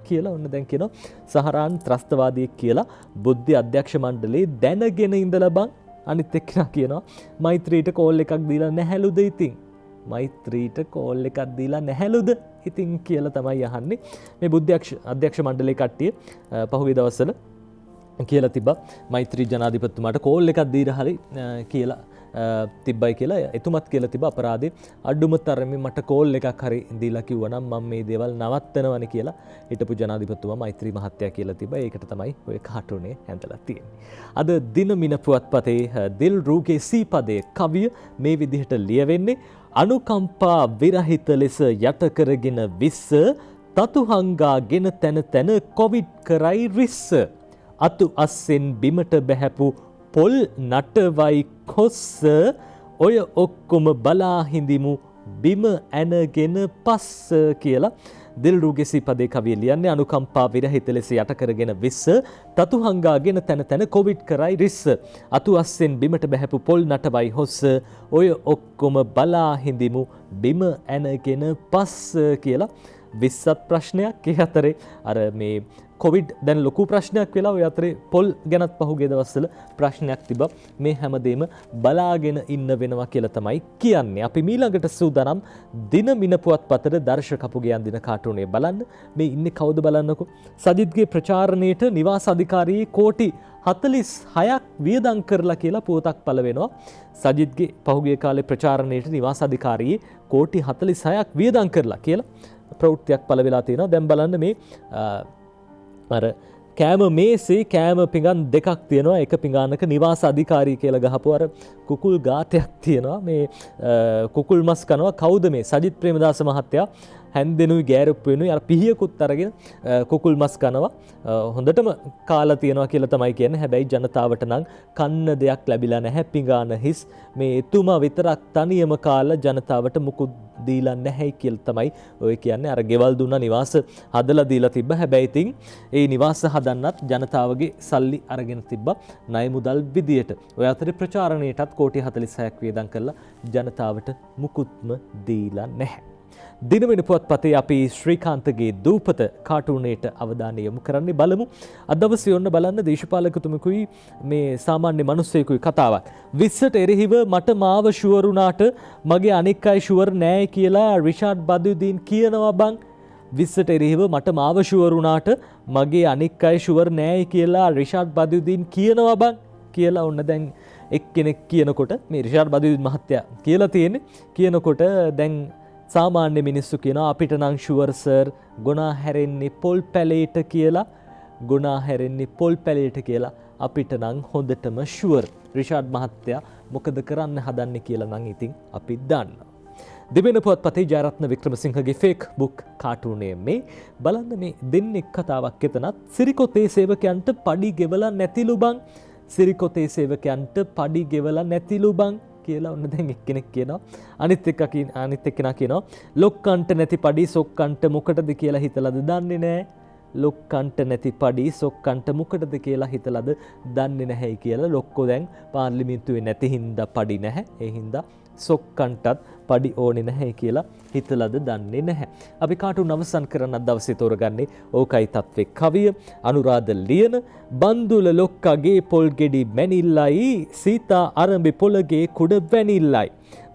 A: කියලා ඔන්න දැන් කියනවා. සහරාන් ත්‍රස්තවාදී කියලා බුද්ධ අධ්‍යක්ෂ මණ්ඩලයේ දැනගෙන ඉඳලා බං. අනිත් එක්කෙනා කියනවා මෛත්‍රීට කෝල් එකක් දීලා නැහැලුද ඉතින් මෛත්‍රීට කෝල් එකක් දීලා නැහැලුද ඉතින් කියලා තමයි අහන්නේ. මේ බුද්ධ අධ්‍යක්ෂ මණ්ඩලයේ කට්ටිය පහුගිය දවස්වල කියලා තිබ්බා මෛත්‍රී ජනාධිපතිතුමාට කෝල් එකක් දීලා හරි කියලා තිබ්බයි කියලා. එතුමත් කියලා තිබ්බා අපරාධේ අඩුම තරමින් මට කෝල් එකක් හරි දීලා කිව්වනම් මම මේ දේවල් නවත්තනවනේ කියලා හිටපු ජනාධිපතිතුමා මෛත්‍රී මහත්තයා කියලා තිබ්බා. ඒකට තමයි ඔය කාටුනේ හැඳලා තියෙන්නේ. අද දින මින පුවත්පතේ දිල් රූගේ සීපදයේ කවිය මේ විදිහට ලියවෙන්නේ අනුකම්පා විරහිත ලෙස යට කරගෙන විස්ස තතු හංගාගෙන තැන තැන කොවිඩ් කරයි රිස්ස අතු අස්සෙන් බිමට බැහැපු පොල් නටවයි කොස්ස ඔය ඔක්කොම බලා හිඳිමු බිම ඇනගෙන පස්ස කියලා දිල්රුගේ සීපදේ කවිය ලියන්නේ අනුකම්පා විරහිත ලෙස යට කරගෙන විස්ස තතු හංගාගෙන තැන තැන කොවිඩ් කරයි රිස්ස අතු අස්සෙන් බිමට බැහැපු පොල් නටවයි හොස්ස ඔය ඔක්කොම බලා හිඳිමු බිම ඇනගෙන පස්ස කියලා 20ත් ප්‍රශ්නයක් ඒ අතරේ අර මේ කොවිඩ් දැන් ලොකු ප්‍රශ්නයක් වෙලා ඔය අතරේ පොල් ගැනත් පහුගිය දවස්වල ප්‍රශ්නයක් තිබ්බා. මේ හැමදේම බලාගෙන ඉන්න වෙනවා කියලා තමයි කියන්නේ. අපි ඊළඟට සූදානම් දින මින පුවත්පතට දර්ශක කපුගේ අඳින කාටුනේ බලන්න. මේ ඉන්නේ කවුද බලන්නකෝ. සජිත්ගේ ප්‍රචාරණයට නිවාස අධිකාරී කෝටි 46ක් වියදම් කරලා කියලා පුවතක් පළ වෙනවා. සජිත්ගේ පහුගිය කාලේ ප්‍රචාරණයට නිවාස අධිකාරී කෝටි 46ක් වියදම් කරලා කියලා ප්‍රවෘත්තියක් පළ වෙලා තියෙනවා. දැන් බලන්න මේ අර කෑම මේසේ කෑම පිඟන් දෙකක් තියෙනවා. එක පිඟානක නිවාස අධිකාරී කියලා ගහපුව අර කුකුල් ගාතයක් තියෙනවා. මේ කුකුල් මස් කනවා කවුද මේ සජිත් ප්‍රේමදාස මහත්තයා හැන්දෙනුයි ගෑරුප් වෙනුයි අර පිහියකුත් අරගෙන කුකුල් මස් කනවා. හොඳටම කාලා තියෙනවා කියලා තමයි කියන්නේ. හැබැයි ජනතාවට නම් කන්න දෙයක් ලැබිලා නැහැ. පිඟාන හිස් මේ එතුමා විතරක් තනියම කාලා ජනතාවට මුකුත් දීලා නැහැ කියලා තමයි ඔය කියන්නේ. අර ගෙවල් දුන්නා නිවාස හදලා දීලා තිබ්බ. හැබැයි ඉතින් ඒ නිවාස හදන්නත් ජනතාවගේ සල්ලි අරගෙන තිබ්බා ණය මුදල් විදියට. ඔය අතරේ ප්‍රචාරණයටත් කෝටි 46ක් වියදම් කරලා ජනතාවට මුකුත්ම දීලා නැහැ. දිනවෙන පුවත්පතේ අපි ශ්‍රීකාන්තගේ දූපත කාටුනේට අවධානය යොමු කරන්නේ බලමු. අද දවසේ ඔන්න බලන්න දේශපාලකතුමෙකුයි මේ සාමාන්‍ය මිනිස්සෙකුයි කතාවක්. 20ට එරෙහිව මට මාව ෂුවර් වුණාට මගේ අනික් අය ෂුවර් නෑ කියලා රිෂාඩ් බදුදීන් කියනවා බං. 20ට එරෙහිව මට මාව ෂුවර් වුණාට මගේ අනික් අය ෂුවර් නෑ කියලා රිෂාඩ් බදුදීන් කියනවා බං කියලා ඔන්න දැන් එක්කෙනෙක් කියනකොට මේ රිෂාඩ් බදුදීන් මහත්තයා කියලා තියෙන්නේ කියනකොට දැන් සාමාන්‍ය මිනිස්සු කියනවා අපිට නම් ෂුවර් සර් ගුණා හැරෙන්නේ පොල් පැලේට කියලා ගුණා හැරෙන්නේ පොල් පැලේට කියලා අපිට නම් හොඳටම ෂුවර් රිෂාඩ් මහත්තයා මොකද කරන්න හදන්නේ කියලා නම් ඉතින් අපි දන්නවා. දෙවෙනි පුවත්පතේ ජයරත්න වික්‍රමසිංහගේ ෆේක් බුක් කාටුනේ මේ බලන්න මේ දෙන්නේ කතාවක් එතනත් සිරිකොතේ සේවකයන්ට පඩි ගෙවලා නැතිලු බං සිරිකොතේ සේවකයන්ට පඩි ගෙවලා නැතිලු බං කියලා ඔන්න දැන් එක්කෙනෙක් කියනවා අනිත් එක්කෙනා කියනවා ලොක්කන්ට නැති පඩි සොක්කන්ට මොකටද කියලා හිතලාද දන්නේ නැහැ ලොක්කන්ට නැති පඩි සොක්කන්ට මොකටද කියලා හිතලාද දන්නේ නැහැ කියලා ලොක්කෝ දැන් පාර්ලිමේන්තුවේ නැති හින්දා පඩි නැහැ ඒ හින්දා සොක්කන්ටත් පඩි ඕනේ නැහැ කියලා හිතලාද දන්නේ නැහැ. අපි කාටුන් අවසන් කරන දවසේ තෝරගන්නේ ඕකයි තත්ත්වේ කවිය අනුරාධ ලියන බන්දුල ලොක්කගේ පොල් ගෙඩි මැනිල්ලයි සීතා අරඹි පොළගේ කුඩ වැනිල්ලයි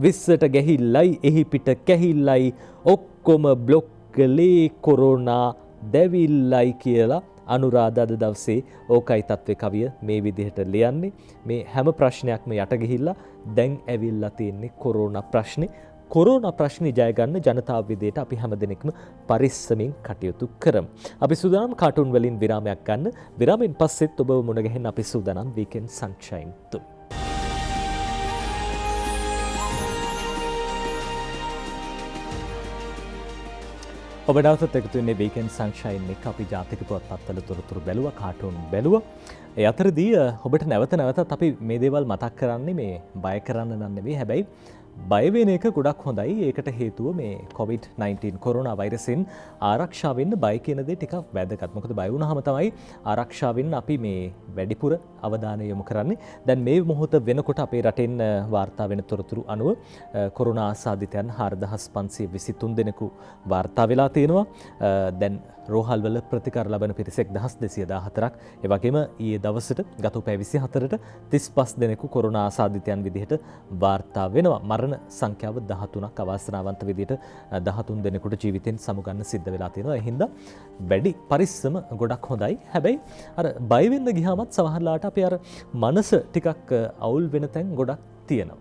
A: 20ට ගැහිල්ලයි එහි පිට කැහිල්ලයි ඔක්කොම බ්ලොක් කළේ කොරෝනා දැවිල්ලයි කියලා අනුරාධ අද දවසේ ඕකයි තත්ත්වේ කවිය මේ විදිහට ලියන්නේ. මේ හැම ප්‍රශ්නයක්ම යට ගිහිල්ලා දැන් ඇවිල්ලා තියෙන්නේ කොරෝනා ප්‍රශ්නේ. කොරෝනා ප්‍රශ්නේ ජය ගන්න ජනතාව විදිහට අපි හැමදෙනෙක්ම පරිස්සමින් කටයුතු කරමු. අපි සූදානම් කාටුන් වලින් විරාමයක් ගන්න. විරාමෙන් පස්සෙත් ඔබව මුණ ගැහෙන්න අපි සූදානම් වීකෙන්ඩ් සන්ෂයින් තුල. ඔබ නැවතත් එකතු වෙන්නේ වීකෙන්ඩ් සන්ෂයින් එක. අපි ජාතික පුවත්පත්වල තොරතුරු බැලුවා කාටුන් බැලුවා. ඒ අතරදී ඔබට නැවතත් අපි මේ දේවල් මතක් කරන්නේ මේ බය කරන්න නම් නෙවෙයි. හැබැයි බය වෙන එක ගොඩක් හොඳයි. ඒකට හේතුව මේ COVID-19 කොරෝනා වෛරසෙන් ආරක්ෂා වෙන්න බය කියන දේ ටිකක් වැදගත්. මොකද බය වුණාම තමයි ආරක්ෂා වෙන්න අපි මේ වැඩිපුර අවධානය යොමු කරන්නේ. දැන් මේ මොහොත වෙනකොට අපේ රටෙන් වාර්තා වෙන තොරතුරු අනුව කොරෝනා ආසාදිතයන් 4523 දෙනෙකු වාර්තා වෙලා තියෙනවා. දැන් රෝහල්වල ප්‍රතිකාර ලබන පිරිස 1214ක්. ඒ වගේම ඊයේ දවසට ගත පැය 24ට 35 දෙනෙකු කොරෝනා ආසාදිතයන් විදිහට වාර්තා වෙනවා. මරණ සංඛ්‍යාව 13ක් අවාසනාවන්ත විදිහට 13 දෙනෙකුට ජීවිතෙන් සමුගන්න සිද්ධ වෙලා තියෙනවා. ඒ හින්දා වැඩි පරිස්සම ගොඩක් හොඳයි. හැබැයි අර බය වෙන්න ගියාමත් සමහරලාට අපේ අර මනස ටිකක් අවුල් වෙන තැන් ගොඩක් තියෙනවා.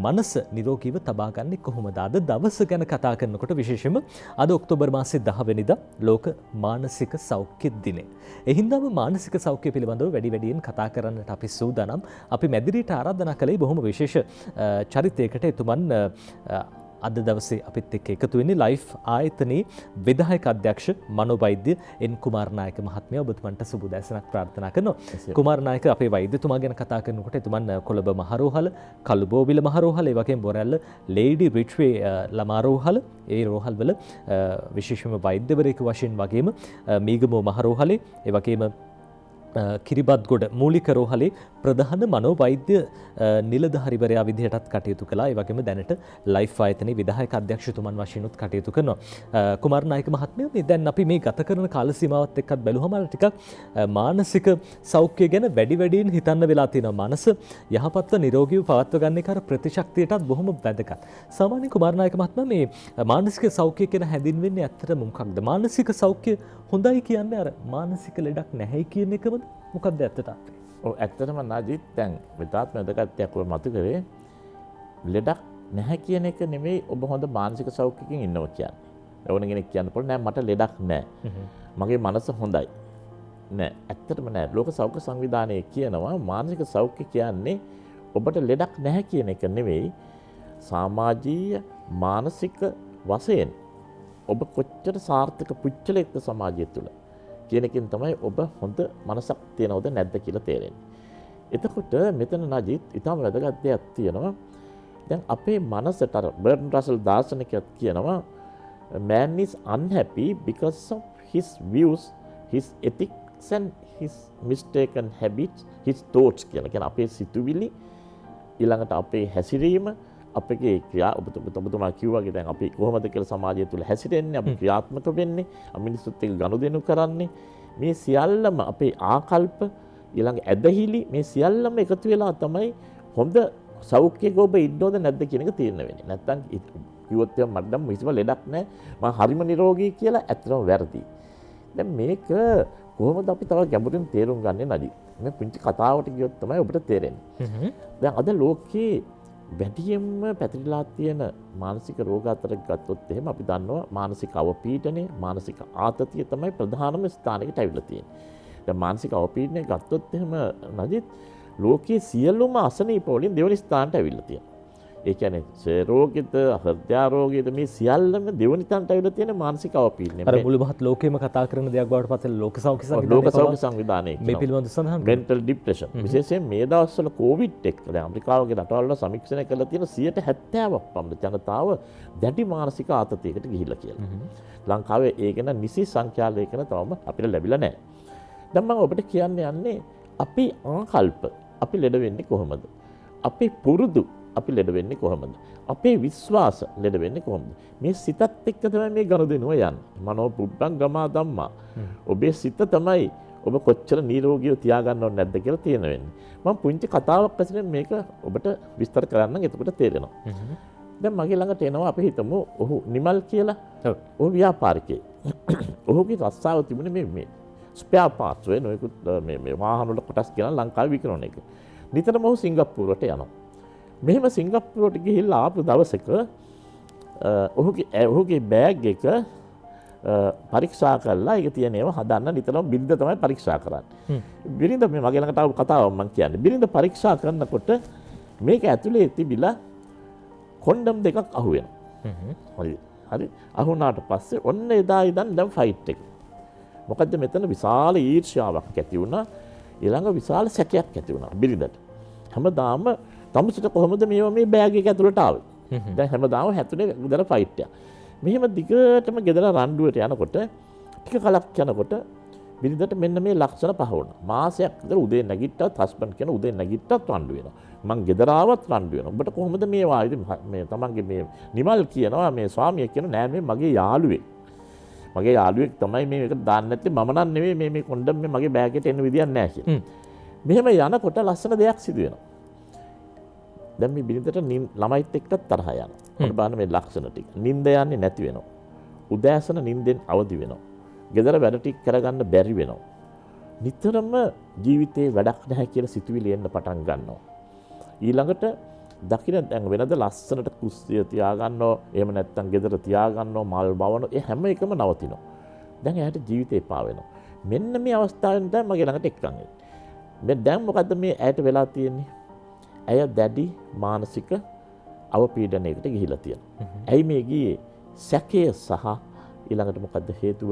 A: මනස නිරෝගීව තබාගන්නේ කොහොමද? අද දවස ගැන කතා කරනකොට විශේෂයෙන්ම අද ඔක්තෝබර් මාසේ 10 වෙනිදා ලෝක මානසික සෞඛ්‍ය දිනය. ඒ හින්දාම මානසික සෞඛ්‍ය පිළිබඳව වැඩියෙන් කතා කරන්නට අපි සූදානම්. අපි මැදිරියට ආරාධනා කළේ බොහොම විශේෂ චරිතයකට. එතුමන් අද දවසේ අපිත් එක්ක එකතු වෙන්නේ ලයිෆ් ආයතනයේ විධායක අධ්‍යක්ෂ මනෝවෛද්‍ය එන් කුමාරනායක මහත්මයා. ඔබතුමන්ට සුබ උදෑසනක් ප්‍රාර්ථනා කරනවා. කුමාරනායක අපේ වෛද්‍යතුමා ගැන කතා කරනකොට එතුමන් කොළඹ මහරෝහල, කළුබෝවිල මහරෝහල, ඒ වගේම බොරැල්ල ලේඩි රිට්වේ ළමා රෝහල, ඒ රෝහල් වල විශේෂම වෛද්‍යවරයෙකු වශයෙන් වගේම මීගමුව මහරෝහලේ, ඒ වගේම කිරිබත්ගොඩ මූලික රෝහලේ ප්‍රධාන මනෝවෛද්‍ය නිලධාරිවරයා විදිහටත් කටයුතු කළා. ඒ වගේම දැනට ලයිෆ් ආයතනයේ විධායක අධ්‍යක්ෂතුමන් වශයෙන් උත් කටයුතු කරනවා. කුමාරනායක මහත්මයා, මේ දැන් අපි මේ ගත කරන කාල සීමාවත් එක්කත් බැලුවම ටිකක් මානසික සෞඛ්‍ය ගැන වැඩියෙන් හිතන්න වෙලා තියෙනවා. මනස යහපත්ව නිරෝගීව පවත්ව ගන්න එක අර ප්‍රතිශක්තියටත් බොහොම වැදගත්. සාමාන්‍ය කුමාරනායක මහත්මයා, මේ මානසික සෞඛ්‍ය කියන හැඳින්වෙන්නේ ඇත්තටම මොකක්ද? මානසික සෞඛ්‍ය හොඳයි කියන්නේ අර මානසික ලෙඩක් නැහැ කියන එකමද? මොකක්ද ඇත්තට?
C: ඇත්තටම නාජිත් දැන් විතාත්ම වැදගත්යක් ඔය මතු කරේ ලෙඩක් නැහැ කියන එක නෙමෙයි ඔබ හොඳ මානසික සෞඛ්‍යකින් ඉන්නවා කියන්නේ. ඕන කෙනෙක් කියන්න පුළුවන් නෑ මට ලෙඩක් නෑ. මගේ මනස හොඳයි. නෑ ඇත්තටම නෑ. ලෝක සෞඛ්‍ය සංවිධානය කියනවා මානසික සෞඛ්‍ය කියන්නේ ඔබට ලෙඩක් නැහැ කියන එක නෙවෙයි, සමාජීය මානසික වශයෙන් ඔබ කොච්චර සාර්ථක පුච්චලයක්ද සමාජය තුළ කියන එකෙන් තමයි ඔබ හොඳ මනසක් තියනවද නැද්ද කියලා තේරෙන්නේ. එතකොට මෙතන නජිත් ඊටම වැදගත් දෙයක් තියෙනවා. දැන් අපේ මනසට අර බර්ටන් රසල් දාර්ශනිකයෙක් කියනවා man is unhappy because of his views, his ethics and his mistaken habits, his thoughts කියලා. කියන්නේ අපේ සිතුවිලි, ඊළඟට අපේ හැසිරීම, අපගේ ක්‍රියා ඔබතුමා කිව්වාගේ දැන් අපි කොහොමද කියලා සමාජය තුළ හැසිරෙන්නේ, අපි ක්‍රියාත්මක වෙන්නේ, මිනිස්සුත් එක්ක ගනුදෙනු කරන්නේ, මේ සියල්ලම අපේ ආකල්ප, ඊළඟ ඇදහිලි, මේ සියල්ලම එකතු වෙලා තමයි හොඳ සෞඛ්‍යයක ඔබ ඉන්නවද නැද්ද කියන එක තීරණය වෙන්නේ. නැත්තම් කිව්වොත් මට නම් කිසිම ලෙඩක් නැහැ, මම හරිම නිරෝගී කියලා ඇත්තටම වැරදි. දැන් මේක කොහොමද අපි තව ගැඹුරින් තේරුම් ගන්නේ නැදි? මේ පුංචි කතාවට ගියොත් තමයි ඔබට තේරෙන්නේ. දැන් අද ලෝකයේ වැඩියෙන්ම පැතිරිලා තියෙන මානසික රෝග අතර ගත්තොත් එහෙම අපි දන්නවා මානසික අවපීඩනය, මානසික ආතතිය තමයි ප්‍රධානම ස්ථානයකට ඇවිල්ලා තියෙන්නේ. දැන් මානසික අවපීඩනය ගත්තොත් එහෙම නදිත් ලෝකයේ සියලුම අසනීප වලින් දෙවෙනි ස්ථානට ඇවිල්ලා තියෙනවා. ඒ කියන්නේ ක්ෂය රෝගෙද, හෘදයාරෝගයද මේ සියල්ලම දෙවෙනි තැනට ඇවිල්ලා තියෙන මානසික අවපීඩනය.
A: අර මුළු මහත් ලෝකෙම කතා කරන දෙයක් බවට පත් වෙන ලෝක සෞඛ්‍ය
C: සංවිධානය
A: මේ පිළිබඳව සඳහන්
C: මෙන්ටල් ડિප්‍රෙෂන්. විශේෂයෙන් මේ දවස්වල කොවිඩ් එක්ක දැන් ඇමරිකාව වගේ රටවල් වල සමීක්ෂණය කරලා තියෙන 70%ක් පමණ ජනතාව දැඩි මානසික ආතතියකට ගිහිල්ලා කියලා. ලංකාවේ ඒ ගැන නිසි සංඛ්‍යාලයකන තවම අපිට ලැබිලා නැහැ. දැන් මම ඔබට කියන්න යන්නේ අපි ආකල්ප අපි ලෙඩ වෙන්නේ කොහොමද? අපි පුරුදු අපි ලෙඩ වෙන්නේ කොහොමද? අපේ විශ්වාස ලෙඩ වෙන්නේ කොහොමද? මේ සිතත් එක්ක තමයි මේ ගනුදෙනුව යන්නේ. මනෝ පුබ්බංගමා ධම්මා. ඔබේ සිත තමයි ඔබ කොච්චර නිරෝගීව තියාගන්නව නැද්ද කියලා තියෙන වෙන්නේ. මම පුංචි කතාවක් ඇසෙන මේක ඔබට විස්තර කරන්නම්, එතකොට තේරෙනවා. දැන් මගේ ළඟට එනවා අපි හිතමු ඔහු නිමල් කියලා. ඔහු ව්‍යාපාරිකයෙක්. ඔහුගේ රස්සාව තිබුණේ මේ ස්පෙයා පාර්ට්ස් වෙන ඔයකුත් මේ වාහන වල කොටස් ගෙනලා ලංකාවේ විකුණන එක. නිතරම ඔහු සිංගප්පූරුවට යනවා. මෙහෙම සිංගප්පූරුවට ගිහිල්ලා ආපු දවසක ඔහුගේ බෑග් එක පරීක්ෂා කරලා ඒක තියෙන ඒවා හදන්න නිතරම බිරිඳ තමයි පරීක්ෂා කරන්නේ. බිරිඳ මේ මගේ ළඟට ආපු කතාවක් මම කියන්නේ. බිරිඳ පරීක්ෂා කරනකොට මේක ඇතුලේ තිබිලා කොන්ඩම් දෙකක් අහු වෙනවා. හරි. අහුනාට පස්සේ ඔන්න එදා ඉඳන් දැන් ෆයිට් එක. මොකද්ද මෙතන විශාල ඊර්ෂ්‍යාවක් ඇති වුණා. ඊළඟ විශාල සැකයක් ඇති වුණා බිරිඳට. හැමදාම තමුසට කොහොමද මේ බෑග් එක ඇතුළට ආවේ? දැන් හැමදාම හැතුනේ උදේට ෆයිට් එක. මෙහෙම දිගටම ගෙදර රණ්ඩුවට යනකොට ටික කලක් යනකොට බිරිඳට මෙන්න මේ ලක්ෂණ පහ වුණා. මාසයක් විතර උදේ නැගිට්ටත් හස්බන්ඩ් කියන උදේ නැගිට්ටත් රණ්ඩු වෙනවා. මං ගෙදර ආවත් රණ්ඩු වෙනවා. ඔබට කොහොමද මේ වායිද මේ තමන්ගේ මේ නිමල් කියනවා මේ ස්වාමියා කියන නෑ මේ මගේ යාළුවෙක්. මගේ යාළුවෙක් තමයි මේක දාන්න නැත්තේ මම නම් නෙවෙයි මේ කොන්ඩම් මේ මගේ බෑග් එකට එන්න විදියක් නෑ කියලා. මෙහෙම යනකොට ලස්සන දෙයක් සිදු වෙනවා. දැන් මේ බිරිඳට ළමයිත් එක්ක තරහ යනවා. මොකද බලන්න මේ ලක්ෂණ ටික. නිින්ද යන්නේ නැති වෙනවා. උදෑසන නිින්දෙන් අවදි වෙනවා. ගෙදර වැඩ ටික කරගන්න බැරි වෙනවා. නිතරම ජීවිතේ වැඩක් නැහැ කියලා සිතුවිලි එන්න පටන් ගන්නවා. ඊළඟට දකින්න දැන් වෙනද ලස්සනට කුස්සිය තියාගන්නවා. එහෙම නැත්නම් ගෙදර තියාගන්නවා මල් බවන. ඒ හැම එකම නවතිනවා. දැන් එයාට ජීවිතේ එපා වෙනවා. මෙන්න මේ අවස්ථාවෙන් තමයි මගේ ළඟට එක්කන් එන්නේ. දැන් මොකද්ද මේ ඇයට වෙලා තියෙන්නේ? ඇය දැඩි මානසික අවපීඩනයකට ගිහිලා තියෙනවා. ඇයි මේ ගියේ? සැකය සහ ඊළඟට මොකද්ද හේතුව?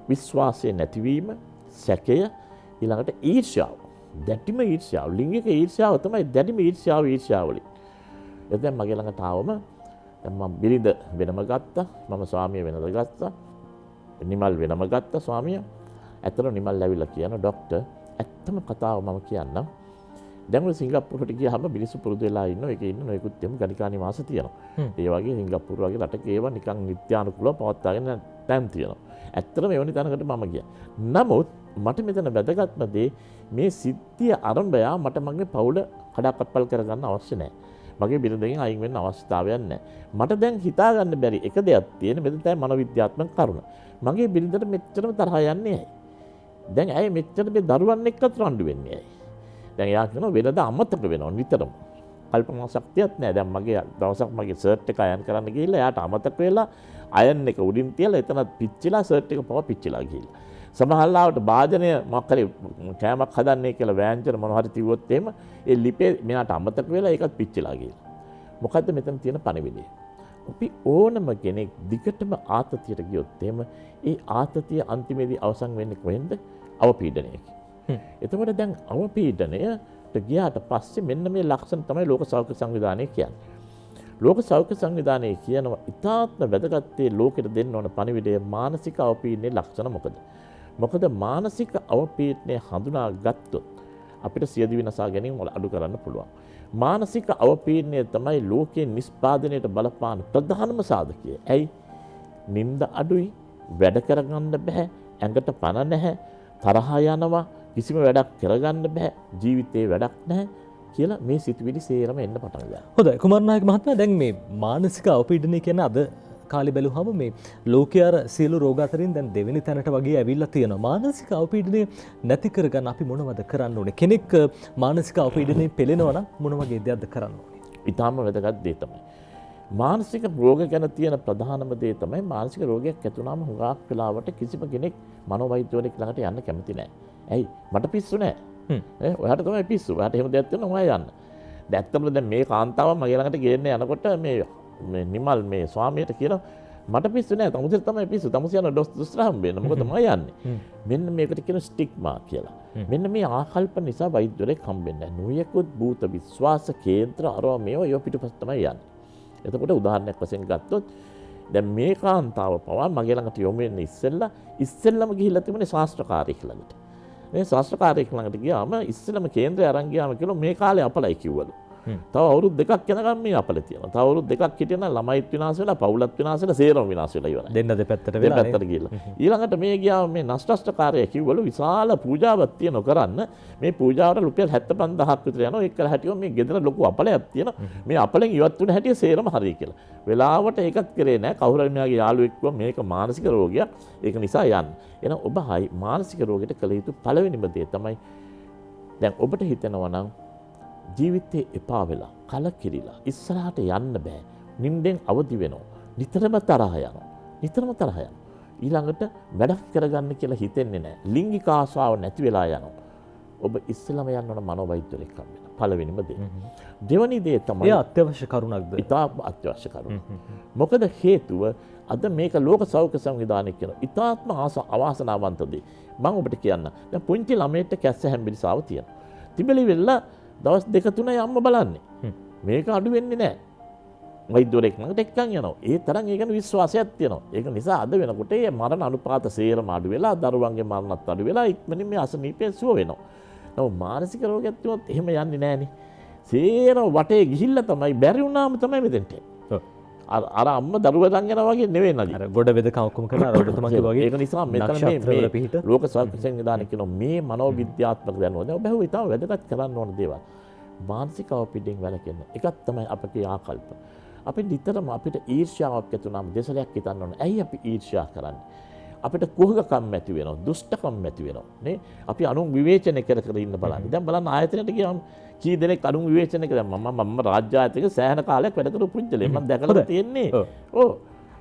C: විශ්වාසය නැතිවීම, සැකය, ඊළඟට ඊර්ෂ්‍යාව. දැඩිම ඊර්ෂ්‍යාව, ලිංගික ඊර්ෂ්‍යාව තමයි දැඩිම ඊර්ෂ්‍යාවලින්. එතෙන් මගේ ළඟට ආවම දැන් මම බිරිඳ වෙනම ගත්තා, මම ස්වාමිය වෙනම ගත්තා. නිමල් වෙනම ගත්තා ස්වාමිය. ඇත්තට නිමල් ඇවිල්ලා කියන ડોක්ටර් ඇත්තම කතාව මම කියන්නම්. දැන් ඔය සිංගප්පූරුවට ගියාම මිනිස්සු පුරුදු වෙලා ඉන්නවා. ඒකේ ඉන්න නොයෙකුත් එම් ගණිකා නිවාස තියෙනවා. ඒ වගේ සිංගප්පූරු වගේ රටක ඒවා නිකන් නිත්‍යානුකූලව පවත්වාගෙන තැන් තියෙනවා. ඇත්තටම එවැනි තැනකට මම ගියා. නමුත් මට මෙතන වැදගත්ම දේ මේ සිද්ධිය ආරම්භය මට මගේ පවුල කඩාකප්පල් කරගන්න අවශ්‍ය නැහැ. මගේ බිරිඳගෙන් අයින් වෙන්න අවශ්‍යතාවයක් නැහැ. මට දැන් හිතා ගන්න බැරි එක දෙයක් තියෙන මෙතන තමයි මනෝවිද්‍යාත්මක කරුණ. මගේ බිරිඳට මෙච්චරම තරහ යන්නේ ඇයි? දැන් ඇයි මෙච්චර මේ දරුවන් එක්කත් රණ්ඩු වෙන්නේ ඇයි? දැන් එයා කියනවා වෙනද අමතක වෙනවා නිතරම. කල්පනා ශක්තියක් නැහැ. දැන් මගේ දවසක් මගේ ෂර්ට් එක අයන් කරන්න ගිහිල්ලා එයාට අමතක වෙලා අයන් එක උඩින් තියලා එතනත් පිච්චිලා ෂර්ට් එක පව පිච්චිලා ගිහිල්ලා. සමහරවිට භාජනය මොකක් හරි කෑමක් හදන්නේ කියලා වෑංජන මොනවා හරි තියුවොත් එහෙම ඒ ලිපේ මෙයාට අමතක වෙලා ඒකත් පිච්චිලා ගිහිල්ලා. මොකද්ද මෙතන තියෙන පණිවිඩය? අපි ඕනම කෙනෙක් දිගටම ආතතියට ගියොත් එහෙම ඒ ආතතිය අන්තිමේදී අවසන් වෙන්නේ කොහෙන්ද? අවපීඩනයකින්. එතකොට දැන් අවපීඩනයට ගියාට පස්සේ මෙන්න මේ ලක්ෂණ තමයි ලෝක සෞඛ්‍ය සංවිධානය කියන්නේ. ලෝක සෞඛ්‍ය සංවිධානය කියනවා ඉතාත්ම වැදගත් ලෝකෙට දෙන්න ඕන පණිවිඩය මානසික අවපීඩනයේ ලක්ෂණ මොකද? මොකද මානසික අවපීඩනය හඳුනා ගත්තොත් අපිට සියදිවි විනාශ ගැනීම අඩු කරන්න පුළුවන්. මානසික අවපීඩනය තමයි ලෝකයේ නිෂ්පාදනයට බලපාන ප්‍රධානම සාධකය. ඇයි? නිින්ද අඩුයි, වැඩ කරගන්න බෑ, ඇඟට පණ නැහැ, තරහා යනවා, කිසිම වැඩක් කරගන්න බෑ, ජීවිතේ වැඩක් නැහැ කියලා මේ සිතුවිලි සේරම එන්න පටන් ගන්නවා.
A: හොඳයි කුමාරනායක මහත්මයා දැන් මේ මානසික අවපීඩනය කියන අද කාලේ බැලුවම මේ ලෝකයේ අර සියලු රෝග අතරින් දැන් දෙවෙනි තැනට වගේ ඇවිල්ලා තියෙනවා. මානසික අවපීඩනය නැති කරගන්න අපි මොනවද කරන්න ඕනේ? කෙනෙක් මානසික අවපීඩනයෙන් පෙළෙනවා නම් මොන වගේ දෙයක්ද කරන්න ඕනේ?
C: ඊටාම වැදගත් දේ තමයි. මානසික රෝග ගැන තියෙන ප්‍රධානම දේ තමයි මානසික රෝගයක් ඇති වුණාම හුඟක් වෙලාවට කිසිම කෙනෙක් මනෝවෛද්‍යවරයෙක් ළඟට යන්න කැමති නැහැ. ඇයි? මට පිස්සු නැහැ. ඔයාට තමයි පිස්සු. ඔයාට එහෙම දෙයක් තියෙනවා ඔයා යන්න. දැන් දැන් මේ කාන්තාව මගේ ළඟට ගේන්න යනකොට මේ නිමල් මේ ස්වාමියාට කියනවා මට පිස්සු නෑ තමුසේ තමයි පිස්සු. තමුසේ යන දොස්තර හම්බෙන්න. මොකද මම යන්නේ. මෙන්න මේකට කියන ස්ටිග්මා කියලා. මෙන්න මේ ආකල්ප නිසා වෛද්‍යවරයෙක් හම්බෙන්නේ නැහැ. නුයකුත් භූත විශ්වාස කේන්ද්‍ර අරව මේවා යෝ පිටුපස්ස තමයි යන්නේ. එතකොට උදාහරණයක් වශයෙන් ගත්තොත් දැන් මේ කාන්තාව පවා මගේ ළඟට යොමු වෙන්නේ ඉස්සෙල්ලම ගිහිල්ලා තිබුණේ ශාස්ත්‍රකාරයෙක් ළඟට. මේ ශාස්ත්‍රකාරයෙක් ළඟට ගියාම ඉස්සෙල්ලම කේන්ද්‍රය අරන් ගියාම කියලා මේ කාලේ අපලයි කිව්වලු. තව අවුරුදු දෙකක් යනකම් මේ අපල තියෙනවා. තව අවුරුදු දෙකක් හිටියනම් ළමයිත් විනාශ වෙලා, පවුලත් විනාශ වෙලා, සේරම විනාශ වෙලා ඉවරයි.
A: දෙන්න දෙපැත්තට වෙලා
C: දෙපැත්තට ගිහලා. ඊළඟට මේ ගියාම මේ නෂ්ටස්ඨකාරය කිව්වලු විශාල පූජාවක් තියෙන කරන්න. මේ පූජාවට රුපියල් 75000ක් විතර යනවා. ඒක කළා හැටියෝ මේ ගෙදර ලොකු අපලයක් තියෙනවා. මේ අපලෙන් ඉවත් වුණ හැටිය සේරම හරියි කියලා. වෙලාවට ඒකත් කරේ නැහැ. කවුරු හරි මෙයාගේ යාළුවෙක් කිව්වා මේක මානසික රෝගයක්. ඒක නිසා යන්න. එහෙනම් ඔබ මානසික රෝගයට කළ යුතු පළවෙනිම දේ තමයි දැන් ඔබට හිතෙනවා නම් ජීවිතේ එපා වෙලා කලකිරිලා ඉස්සරහට යන්න බෑ. නිින්දෙන් අවදි වෙනවා. නිතරම තරහ යනවා. ඊළඟට වැඩක් කරගන්න කියලා හිතෙන්නේ නැහැ. ලිංගික ආශාව නැති වෙලා යනවා. ඔබ ඉස්සෙල්ලාම යන්න ඕන මනෝවෛද්‍යවරයෙක් හම්බ වෙන්න. පළවෙනිම දේ. දෙවැනි දේ තමයි
A: ඒ අත්‍යවශ්‍ය කරුණක්ද?
C: ඉතාම අත්‍යවශ්‍ය කරුණක්. මොකද හේතුව අද මේක ලෝක සෞඛ්‍ය සංවිධානය කියන ඉතාත්ම අවාසනාවන්ත දේ. මම ඔබට කියන්න. දැන් පුංචි ළමයට කැස්ස හැම්බිරිසාව තියෙනවා. තිබෙලි වෙලා දවස් දෙක තුන යම්ම බලන්නේ. මේක අඩු වෙන්නේ නැහැ. වෛද්‍යවරයෙක් ළඟට එක්කන් යනවා. ඒ තරම් ඒ ගැන විශ්වාසයක් තියෙනවා. ඒක නිසා අද වෙනකොට මේ මරණ අනුපාත සේරම අඩු වෙලා දරුවන්ගේ මරණත් අඩු වෙලා ඉක්මනින් මේ අසනීපය සුව වෙනවා. නමුත් මානසික රෝගයක් තියොත් එහෙම යන්නේ නැහනේ. සේරම වටේ ගිහිල්ලා තමයි බැරි වුණාම තමයි මෙතෙන්ට. අර අම්ම දරුවා දන් යනවා වගේ නෙවෙයි නේද?
A: අර ගොඩ වෙදකම් ඔක්කොම කරලා අර ඔබ තමන්ගේ වගේ
C: ඒක නිසා මෙතන මේ ලෝක සෞඛ්‍ය සංවිධානය කියන මේ මනෝවිද්‍යාත්මක දැනුම දැන් ඔබ හිතාව වැදගත් කරන්න ඕන දේවල්. මානසික අවපීඩනයෙන් වැළකෙන්න. එකක් තමයි අපගේ ආකල්ප. අපි නිතරම අපිට ඊර්ෂ්‍යාවක් ඇති වුණාම දෙසරයක් හිතන්න ඕන. ඇයි අපි ඊර්ෂ්‍යා කරන්නේ? අපිට කුහකකම් ඇති වෙනවා, දුෂ්ටකම් ඇති වෙනවා නේ. අපි අනුන් විවේචනය කර ඉන්න බලන්න. දැන් බලන්න ආයතනයට ගියාම කී දෙනෙක් අනුන් විවේචනය කරා. මම රාජ්‍ය ආයතනයක සෑහෙන කාලයක් වැඩ කරපු පුද්ගලෙක්. මම දැකලා තියෙන්නේ. ඔව්.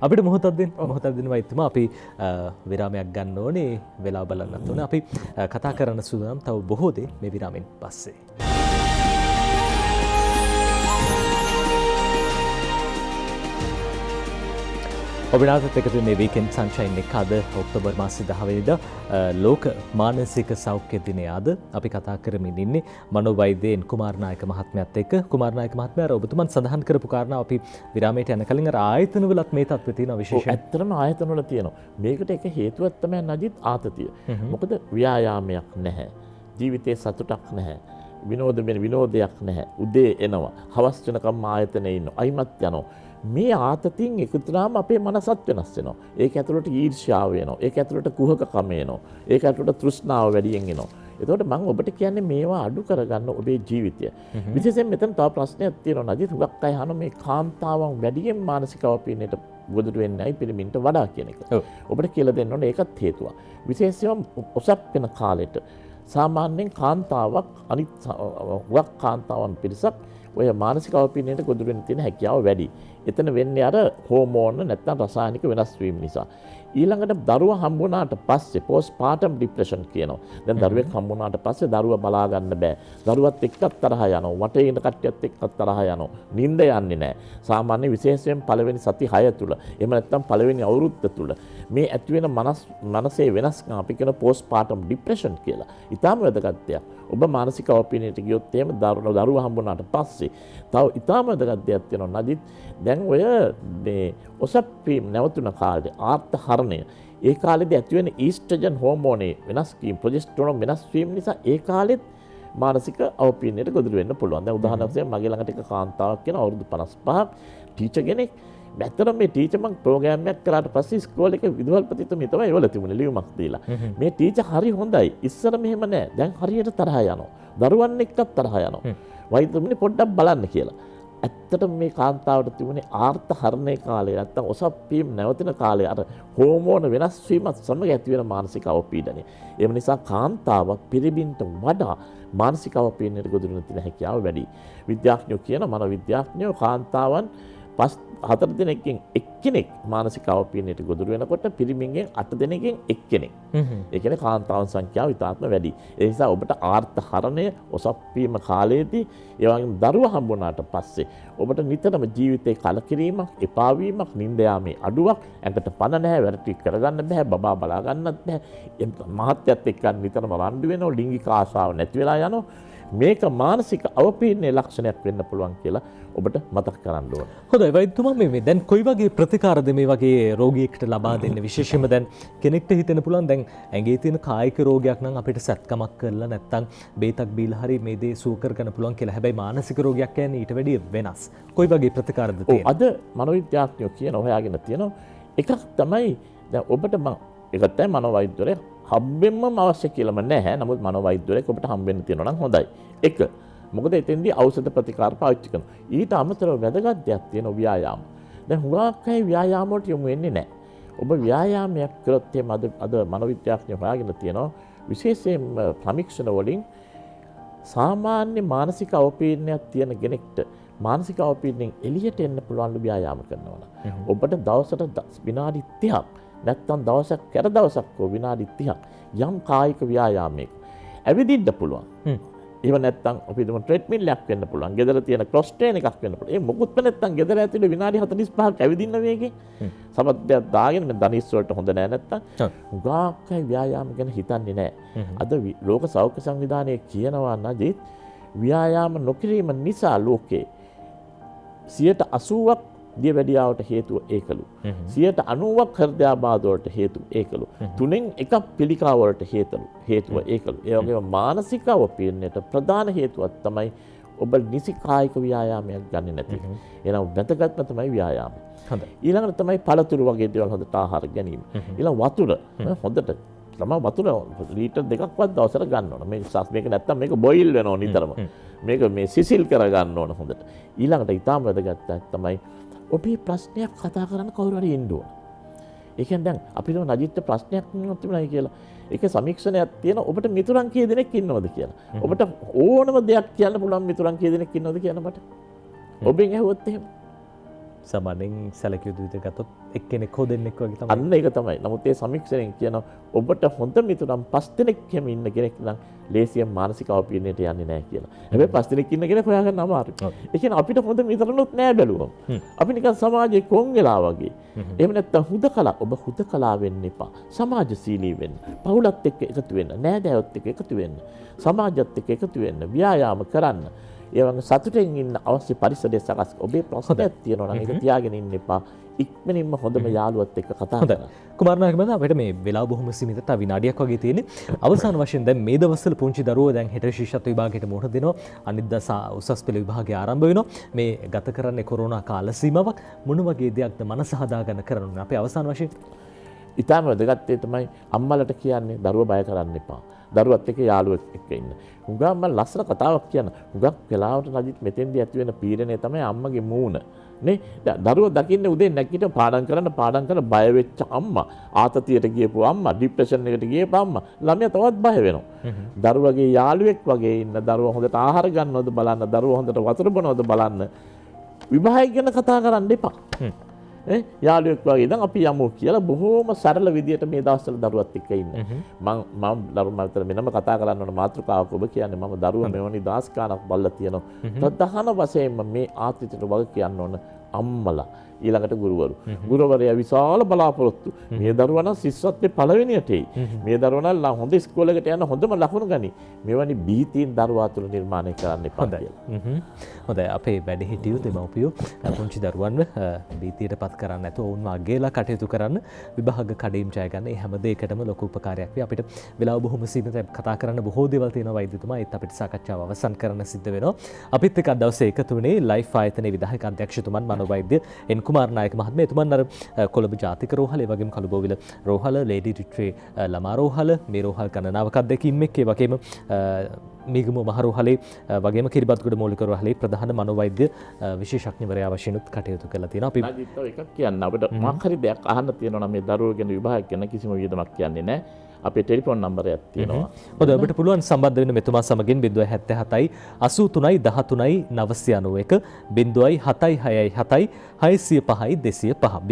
A: අපිට මොහොතක් දෙන්න වයිතුමා අපි විරාමයක් ගන්න ඕනේ වෙලා බලන්නත් ඕනේ. අපි කතා කරන්න සූදානම් තව බොහෝ දේ මේ විරාමෙන් පස්සේ. ඔබනාත් එකතු මේ වීකෙන්ඩ් සන්ෂයින් එක අද ඔක්තෝබර් මාසේ 10 වෙනිදා ලෝක මානසික සෞඛ්‍ය දිනය අද අපි කතා කරමින් ඉන්නේ මනෝවෛද්‍ය කුමාරනායක මහත්මයාත් එක්ක. කුමාරනායක මහත්මයා ඔබතුමන් සඳහන් කරපු කාරණා අපි විරාමයට යන කලින් අර ආයතනවලත් මේ තත්ත්වය තියෙනවා විශේෂයෙන්.
C: ඇත්තටම ආයතනවල තියෙනවා. මේකට එක හේතුවක් තමයි නජිත් ආතතිය. මොකද ව්‍යායාමයක් නැහැ. ජීවිතේ සතුටක් නැහැ. විනෝදයක් නැහැ. උදේ එනවා. හවස් වෙනකම් ආයතනයේ ඉන්නවා. අයිමත් යනවා. මේ ආතතියෙන් එකතුනාම අපේ මනසත් වෙනස් වෙනවා. ඒක ඇතුළට ඊර්ෂ්‍යාව එනවා. ඒක ඇතුළට කුහකකම එනවා. ඒක ඇතුළට තෘෂ්ණාව වැඩියෙන් එනවා. එතකොට මම ඔබට කියන්නේ මේවා අඩු කරගන්න ඔබේ ජීවිතය. විශේෂයෙන් මෙතන තව ප්‍රශ්නයක් තියෙනවා නේද? හුඟක් අය අහන මේ කාන්තාවන් වැඩියෙන් මානසික අවපීඩනයට ගොදුරු වෙන්නයි පිළිමින්ට වඩා කියන එක. ඔබට කියලා දෙන්න ඕනේ ඒකත් හේතුවක්. විශේෂයෙන්ම ඔසප් වෙන කාලෙට සාමාන්‍යයෙන් කාන්තාවක් අනිත් හුඟක් කාන්තාවන් පිරිසක් ඔය මානසික අවපීඩනයට ගොදුරු වෙන්න තියෙන හැකියාව වැඩි. එතන වෙන්නේ අර හෝමෝන නැත්නම් රසායනික වෙනස් වීම නිසා. ඊළඟට දරුවා හම්බ වුණාට පස්සේ postpartum depression කියනවා. දැන් දරුවෙක් හම්බ වුණාට පස්සේ දරුවා බලා ගන්න බෑ. දරුවත් එක්කත් තරහ යනවා. වටේ ඉන්න කට්ටියත් එක්කත් තරහ යනවා. නිින්ද යන්නේ නැහැ. සාමාන්‍ය විශේෂයෙන් පළවෙනි සති 6 තුල එහෙම නැත්නම් පළවෙනි අවුරුද්ද තුල මේ ඇති වෙන මනසේ වෙනස්කම් අපි කියන postpartum depression කියලා. ඊටාම වැදගත් දෙයක්. ඔබ මානසික අවපීඩනයට ගියොත් එහෙම දරුවා හම්බ වුණාට පස්සේ තව ඊටාම වැදගත් දෙයක් තියෙනවා නදිත්. දැන් ඔය මේ ඔසප්පීම් නැවතුන කාලේ ආර්ථහරණය ඒ කාලෙදී ඇති වෙන ඊස්ට්‍රජන් හෝමෝනේ වෙනස් වීම ප්‍රොජෙස්ටරෝන් වෙනස් වීම නිසා ඒ කාලෙත් මානසික අවපීඩනයට ගොදුරු වෙන්න පුළුවන්. දැන් උදාහරණයක් වශයෙන් මගේ ළඟට එක කාන්තාවක් කියන අවුරුදු 55ක් ටීචර් කෙනෙක්. ඇත්තටම මේ ටීචර් මං ප්‍රෝග්‍රෑම් එකක් කරාට පස්සේ ඉස්කෝලේ එක විදුහල්පතිතුමිය තමයි ඒවල තිබුණේ ලියුමක් දීලා. මේ ටීචර් හරි හොඳයි. ඉස්සර මෙහෙම නෑ. දැන් හරියට තරහ යනවා. දරුවන් එක්කත් තරහ යනවා. වෛද්‍යතුමිය පොඩ්ඩක් බලන්න කියලා. ඇත්තටම මේ කාන්තාවට තිබුණේ ආර්ථහරණයේ කාලේ නැත්තම් ඔසප්පීම් නැවතින කාලේ අර හෝමෝන වෙනස් වීමත් සමග ඇති වෙන මානසික අවපීඩනය. ඒ නිසා කාන්තාවක් පිරිමින්ට වඩා මානසික අවපීඩනයට ගොදුරු වෙන තියෙන හැකියාව වැඩි. විද්‍යාඥයෝ කියන මනෝවිද්‍යාඥයෝ කාන්තාවන් 4 දෙනෙක්ගෙන් එක්කෙනෙක් මානසික අවපීඩනයට ගොදුරු වෙනකොට පිරිමින්ගෙන් 8 දෙනෙක්ගෙන් එක්කෙනෙක්. ඒ කියන්නේ කාන්තාවන් සංඛ්‍යාව ඉතාමත් වැඩි. ඒ නිසා ඔබට ආර්ථහරණය ඔසප්පීම කාලයේදී ඒ වගේම දරුවා හම්බ වුණාට පස්සේ ඔබට නිතරම ජීවිතේ කලකිරීමක්, එපා වීමක්, නිින්ද යාමේ අඩුවක්, ඇඟට පණ නැහැ, වැඩ ටික කරගන්න බෑ, බබා බලා ගන්නත් බෑ. මහත්යත් එක්ක නිතරම රණ්ඩු වෙනවා, ලිංගික ආශාව නැති වෙලා යනවා. මේක මානසික අවපීඩනයේ ලක්ෂණයක් වෙන්න පුළුවන් කියලා ඔබට මතක් කරන්න ඕන.
A: හොඳයි වෛද්‍යතුමා මේ දැන් කොයි වගේ ප්‍රතිකාරද මේ වගේ රෝගියෙක්ට ලබා දෙන්නේ? විශේෂයෙන්ම දැන් කෙනෙක්ට හිතෙන්න පුළුවන් දැන් ඇඟේ තියෙන කායික රෝගයක් නම් අපිට සැත්කමක් කරලා නැත්තම් බේතක් බීලා හරි මේ දේ සුව කරගන්න පුළුවන් කියලා. හැබැයි මානසික රෝගයක් කියන්නේ ඊට වැඩිය වෙනස්. කොයි වගේ ප්‍රතිකාරද තියෙන්නේ?
C: අද මනෝවිද්‍යාඥයෝ කියන හොයාගෙන තියෙනවා එකක් තමයි දැන් ඔබට ඒකත් තමයි මනෝවෛද්‍යවරයා හම්බෙන්නම අවශ්‍ය කියලාම නැහැ. නමුත් මනෝවෛද්‍යවරයෙක් ඔබට හම්බෙන්න තියෙනවා නම් හොඳයි. එක මොකද එතෙන්දී ಔಷಧ ප්‍රතිකාර පාවිච්චි කරනවා. ඊට අමතරව වැදගත් දෙයක් තියෙනවා ව්‍යායාම. දැන් හුඟක් අය ව්‍යායාම වලට යොමු වෙන්නේ නැහැ. ඔබ ව්‍යායාමයක් කරොත් එහෙම අද මනෝවිද්‍යාඥයෝ හොයාගෙන තියෙනවා විශේෂයෙන්ම සමීක්ෂණ වලින් සාමාන්‍ය මානසික අවපීඩනයක් තියෙන කෙනෙක්ට මානසික අවපීඩනයෙන් එළියට එන්න පුළුවන් ව්‍යායාම කරනවා. ඔබට දවසට විනාඩි 30ක් නැත්තම් දවසක් කර දවසක් විනාඩි 30ක් යම් කායික ව්‍යායාමයක ඇවිදින්න පුළුවන්. එහෙම නැත්තම් අපි හිතමු ට්‍රෙඩ්මිල් එකක් වෙන්න පුළුවන්. ගෙදර තියෙන ක්‍රොස් ට්‍රේන් එකක් වෙන්න පුළුවන්. ඒ මොකුත් නැත්තම් ගෙදර ඇතුලේ විනාඩි 45ක් ඇවිදින්න වේගෙන් සමත්යක් දාගෙන මේ දනිස් වලට හොඳ නෑ නැත්තම් උගාකයි ව්‍යායාම ගැන හිතන්නේ නෑ. අද ලෝක සෞඛ්‍ය සංවිධානය කියනවා නේද ව්‍යායාම නොකිරීම නිසා ලෝකේ 80%ක් දියවැඩියාවට හේතුව ඒකලු. 90%ක් හෘදයාබාධ වලට හේතුව ඒකලු. 3න් 1ක් පිළිකා වලට හේතුව ඒකලු. ඒ වගේම මානසික අවපීඩනයට ප්‍රධාන හේතුවක් තමයි ඔබ නිසි කායික ව්‍යායාමයක් ගන්නේ නැති එක. එහෙනම් වැදගත්ම තමයි ව්‍යායාම. හොඳයි. ඊළඟට තමයි පළතුරු වගේ දේවල් හොඳට ආහාර ගැනීම. ඊළඟ වතුර හොඳට තමයි වතුර ලීටර් 2ක්වත් දවසට ගන්න ඕන. මේක නැත්තම් මේක බොයිල් වෙනවා නිතරම. මේක මේ සිසිල් කරගන්න ඕන හොඳට. ඊළඟට ඊටාම වැදගත් තමයි ඔබේ ප්‍රශ්නයක් කතා කරන්න කවුරු හරි ඉන්න ඕන. ඒ කියන්නේ දැන් අපිට නජිත්ට ප්‍රශ්නයක් තිබුණයි කියලා. ඒක සමීක්ෂණයක් තියෙන ඔබට මිතුරන් කී දෙනෙක් ඉන්නවද කියලා. ඔබට ඕනම දෙයක් කියන්න පුළුවන් මිතුරන් කී දෙනෙක් ඉන්නවද කියන මට. ඔබෙන් ඇහුවොත් එහෙම
A: සාමාන්‍යයෙන් සැලකිය යුතු විදිහට ගත්තොත් එක්කෙනෙක් හෝ දෙන්නෙක් වගේ තමයි.
C: අන්න ඒක තමයි. නමුත් ඒ සමීක්ෂණයෙන් කියන ඔබට හොඳ මිතුරන් 5 දෙනෙක් හැම ඉන්න කෙනෙක් නම් ලේසියෙන් මානසික අවපීඩනයට යන්නේ නැහැ කියලා. හැබැයි 5 දෙනෙක් ඉන්න කෙනෙක් හොයාගන්න අමාරුයි. ඒ කියන්නේ අපිට හොඳ මිතුරුනුත් නැහැ බැලුවම. අපි නිකන් සමාජයේ කොන් වෙලා වගේ. එහෙම නැත්නම් හුදකලා ඔබ හුදකලා වෙන්න එපා. සමාජශීලී වෙන්න. පවුලත් එක්ක එකතු වෙන්න. නෑදෑයොත් එක්ක එකතු වෙන්න. සමාජයත් එක්ක එකතු වෙන්න. ව්‍යායාම කරන්න. ඒ වගේ සතුටෙන් ඉන්න අවශ්‍ය පරිසරය සකස්. ඔබේ ප්‍රශ්නයක් තියෙනවා නම් ඒක තියාගෙන ඉන්න එපා. ඉක්මනින්ම හොඳම යාළුවත් එක්ක කතා කරන්න.
A: කුමාරනායක මහතා අපිට මේ වෙලාව බොහොම සීමිතයි. තව විනාඩියක් වගේ තියෙන්නේ. අවසාන වශයෙන් දැන් මේ දවස්වල පුංචි දරුවෝ දැන් හෙට ශිෂ්‍යත්ව විභාගයට මුහුණ දෙනවා. අනිද්දා උසස් පෙළ විභාගය ආරම්භ වෙනවා. මේ ගත කරන්නේ කොරෝනා කාල සීමාවක්. මොන වගේ දෙයක්ද මනස හදාගන්න කරන්නේ? අපේ අවසාන වශයෙන්
C: ඊටම වැදගත් තමයි අම්මලට කියන්නේ දරුවා බය කරන්න එපා. දරුවත් එක්ක යාළුවෙක් එක්ක ඉන්න. හුඟක් මම ලස්සන කතාවක් කියන. හුඟක් වෙලාවට නජිත් මෙතෙන්දී ඇති වෙන පීඩනය තමයි අම්මගේ මූණ. නේ දරුවා දකින්න උදේ නැගිට පාඩම් කරන බය වෙච්ච අම්මා, ආතතියට ගියපු අම්මා, ડિප්‍රෙෂන් එකට ගියපු අම්මා, ළමයා තවත් බය වෙනවා. දරුවගේ යාළුවෙක් වගේ ඉන්න, දරුවා හොඳට ආහාර ගන්නවද බලන්න, දරුවා හොඳට වතුර බොනවද බලන්න. විභාගය ගැන කතා කරන්න එපා. යාළුවෙක් වගේ ඉඳන් අපි යමු කියලා බොහොම සරල විදියට මේ දවස්වල දරුවත් එක්ක ඉන්න. මම දරුවා මතර මෙන්නම කතා කරන්න ඕන මාතෘකාවක් ඔබ කියන්නේ මම දරුවා මෙවැනි දාස් ගානක් බලලා තියෙනවා. ප්‍රධාන වශයෙන්ම මේ ආත්‍රිතට වගේ කියන්න ඕන අම්මලා ඊළඟට ගුරුවරු. ගුරුවරයා විශාල බලාපොරොත්තු. මේ දරුවා නම් ශිෂ්‍යත්වයේ පළවෙනියට එයි. මේ දරුවා නම් හොඳ ඉස්කෝලේකට යන හොඳම ලකුණු ගනි. මෙවැනි බීතීන් දරුවා තුළ නිර්මාණය කරන්න එපා කියලා.
A: හොඳයි අපේ වැඩිහිටියෝ දෙමව්පියෝ පුංචි දරුවන්ව බීතියට පත් කරන්න නැතුව ඔවුන්ව අගයලා කටයුතු කරන්න විභාග කඩේම් ජය ගන්න. ඒ හැම දෙයකටම ලොකු උපකාරයක් වේ. අපිට වෙලාව බොහොම සීමිතයි. කතා කරන්න බොහෝ දේවල් තියෙනවා වෛද්‍යතුමා. ඒත් අපිට සාකච්ඡාව අවසන් කරන්න සිද්ධ වෙනවා. අපිත් එක්ක අද දවසේ එකතු වුණේ ලයිෆ් ආයතනයේ විධායක අධ්‍යක්ෂතුමන් මනෝවෛද්‍ය එන් කුමාරනායක මහත්මයා. එතුමන් අර කොළඹ ජාතික රෝහල, ඒ වගේම කළුබෝවිල රෝහල, ලේඩි රිට්‍රී ළමා රෝහල, මේ රෝහල් ගණනාවක් අත්දැකීම් එක්ක, ඒ වගේම මිගම මහරෝහලේ වගේම කිරිබත්ගොඩ මූලික රෝහලේ ප්‍රධාන මනෝවෛද්‍ය විශේෂඥවරයා වශයෙන් කටයුතු කරලා තියෙනවා. අපි
C: නජිත් තව එකක් කියන්න අපිට මොකක් හරි දෙයක් අහන්න තියෙනවා නම් මේ දරුවෝ ගැන විභාග ගැන කිසිම වියදමක් කියන්නේ නැහැ. අපේ ටෙලිෆෝන් නම්බරයක් තියෙනවා.
A: හොඳයි ඔබට පුළුවන් සම්බන්ධ වෙන්න මෙතුමා සමගින් 077 83 13 991 07667 605 205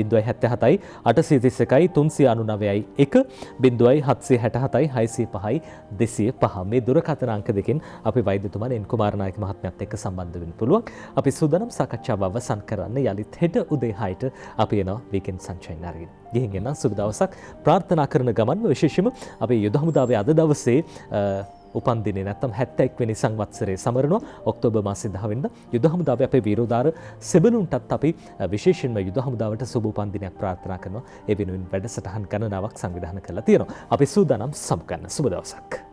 A: 077 831 399 1 0767 605 205 මේ දුරකථන අංක දෙකෙන් අපි වෛද්‍යතුමන් එන් කුමාරනායක මහත්මයාත් එක්ක සම්බන්ධ වෙන්න පුළුවන්. අපි සූදානම් සාකච්ඡාව අවසන් කරන්න යලිත් හෙට උදේ 6ට අපි එනවා වීකෙන්ඩ් සන්ෂයින් අරගෙන. ගිහින් එන්න සුබ දවසක් ප්‍රාර්ථනා කරන ගමන්ම විශේෂයෙන්ම අපේ යුද හමුදාවේ අද දවසේ උපන්දිනේ නැත්තම් 71 වෙනි සංවත්සරයේ සමරනවා ඔක්තෝබර් මාසේ 10 වෙනිදා. යුද හමුදාවේ අපේ වීරෝදාර සෙබළුන්ටත් අපි විශේෂයෙන්ම යුද හමුදාවට සුබ උපන්දිනයක් ප්‍රාර්ථනා කරනවා. ඒ වෙනුවෙන් වැඩසටහන් ගණනාවක් සංවිධානය කරලා තියෙනවා. අපි සූදානම් සමු ගන්න. සුබ දවසක්.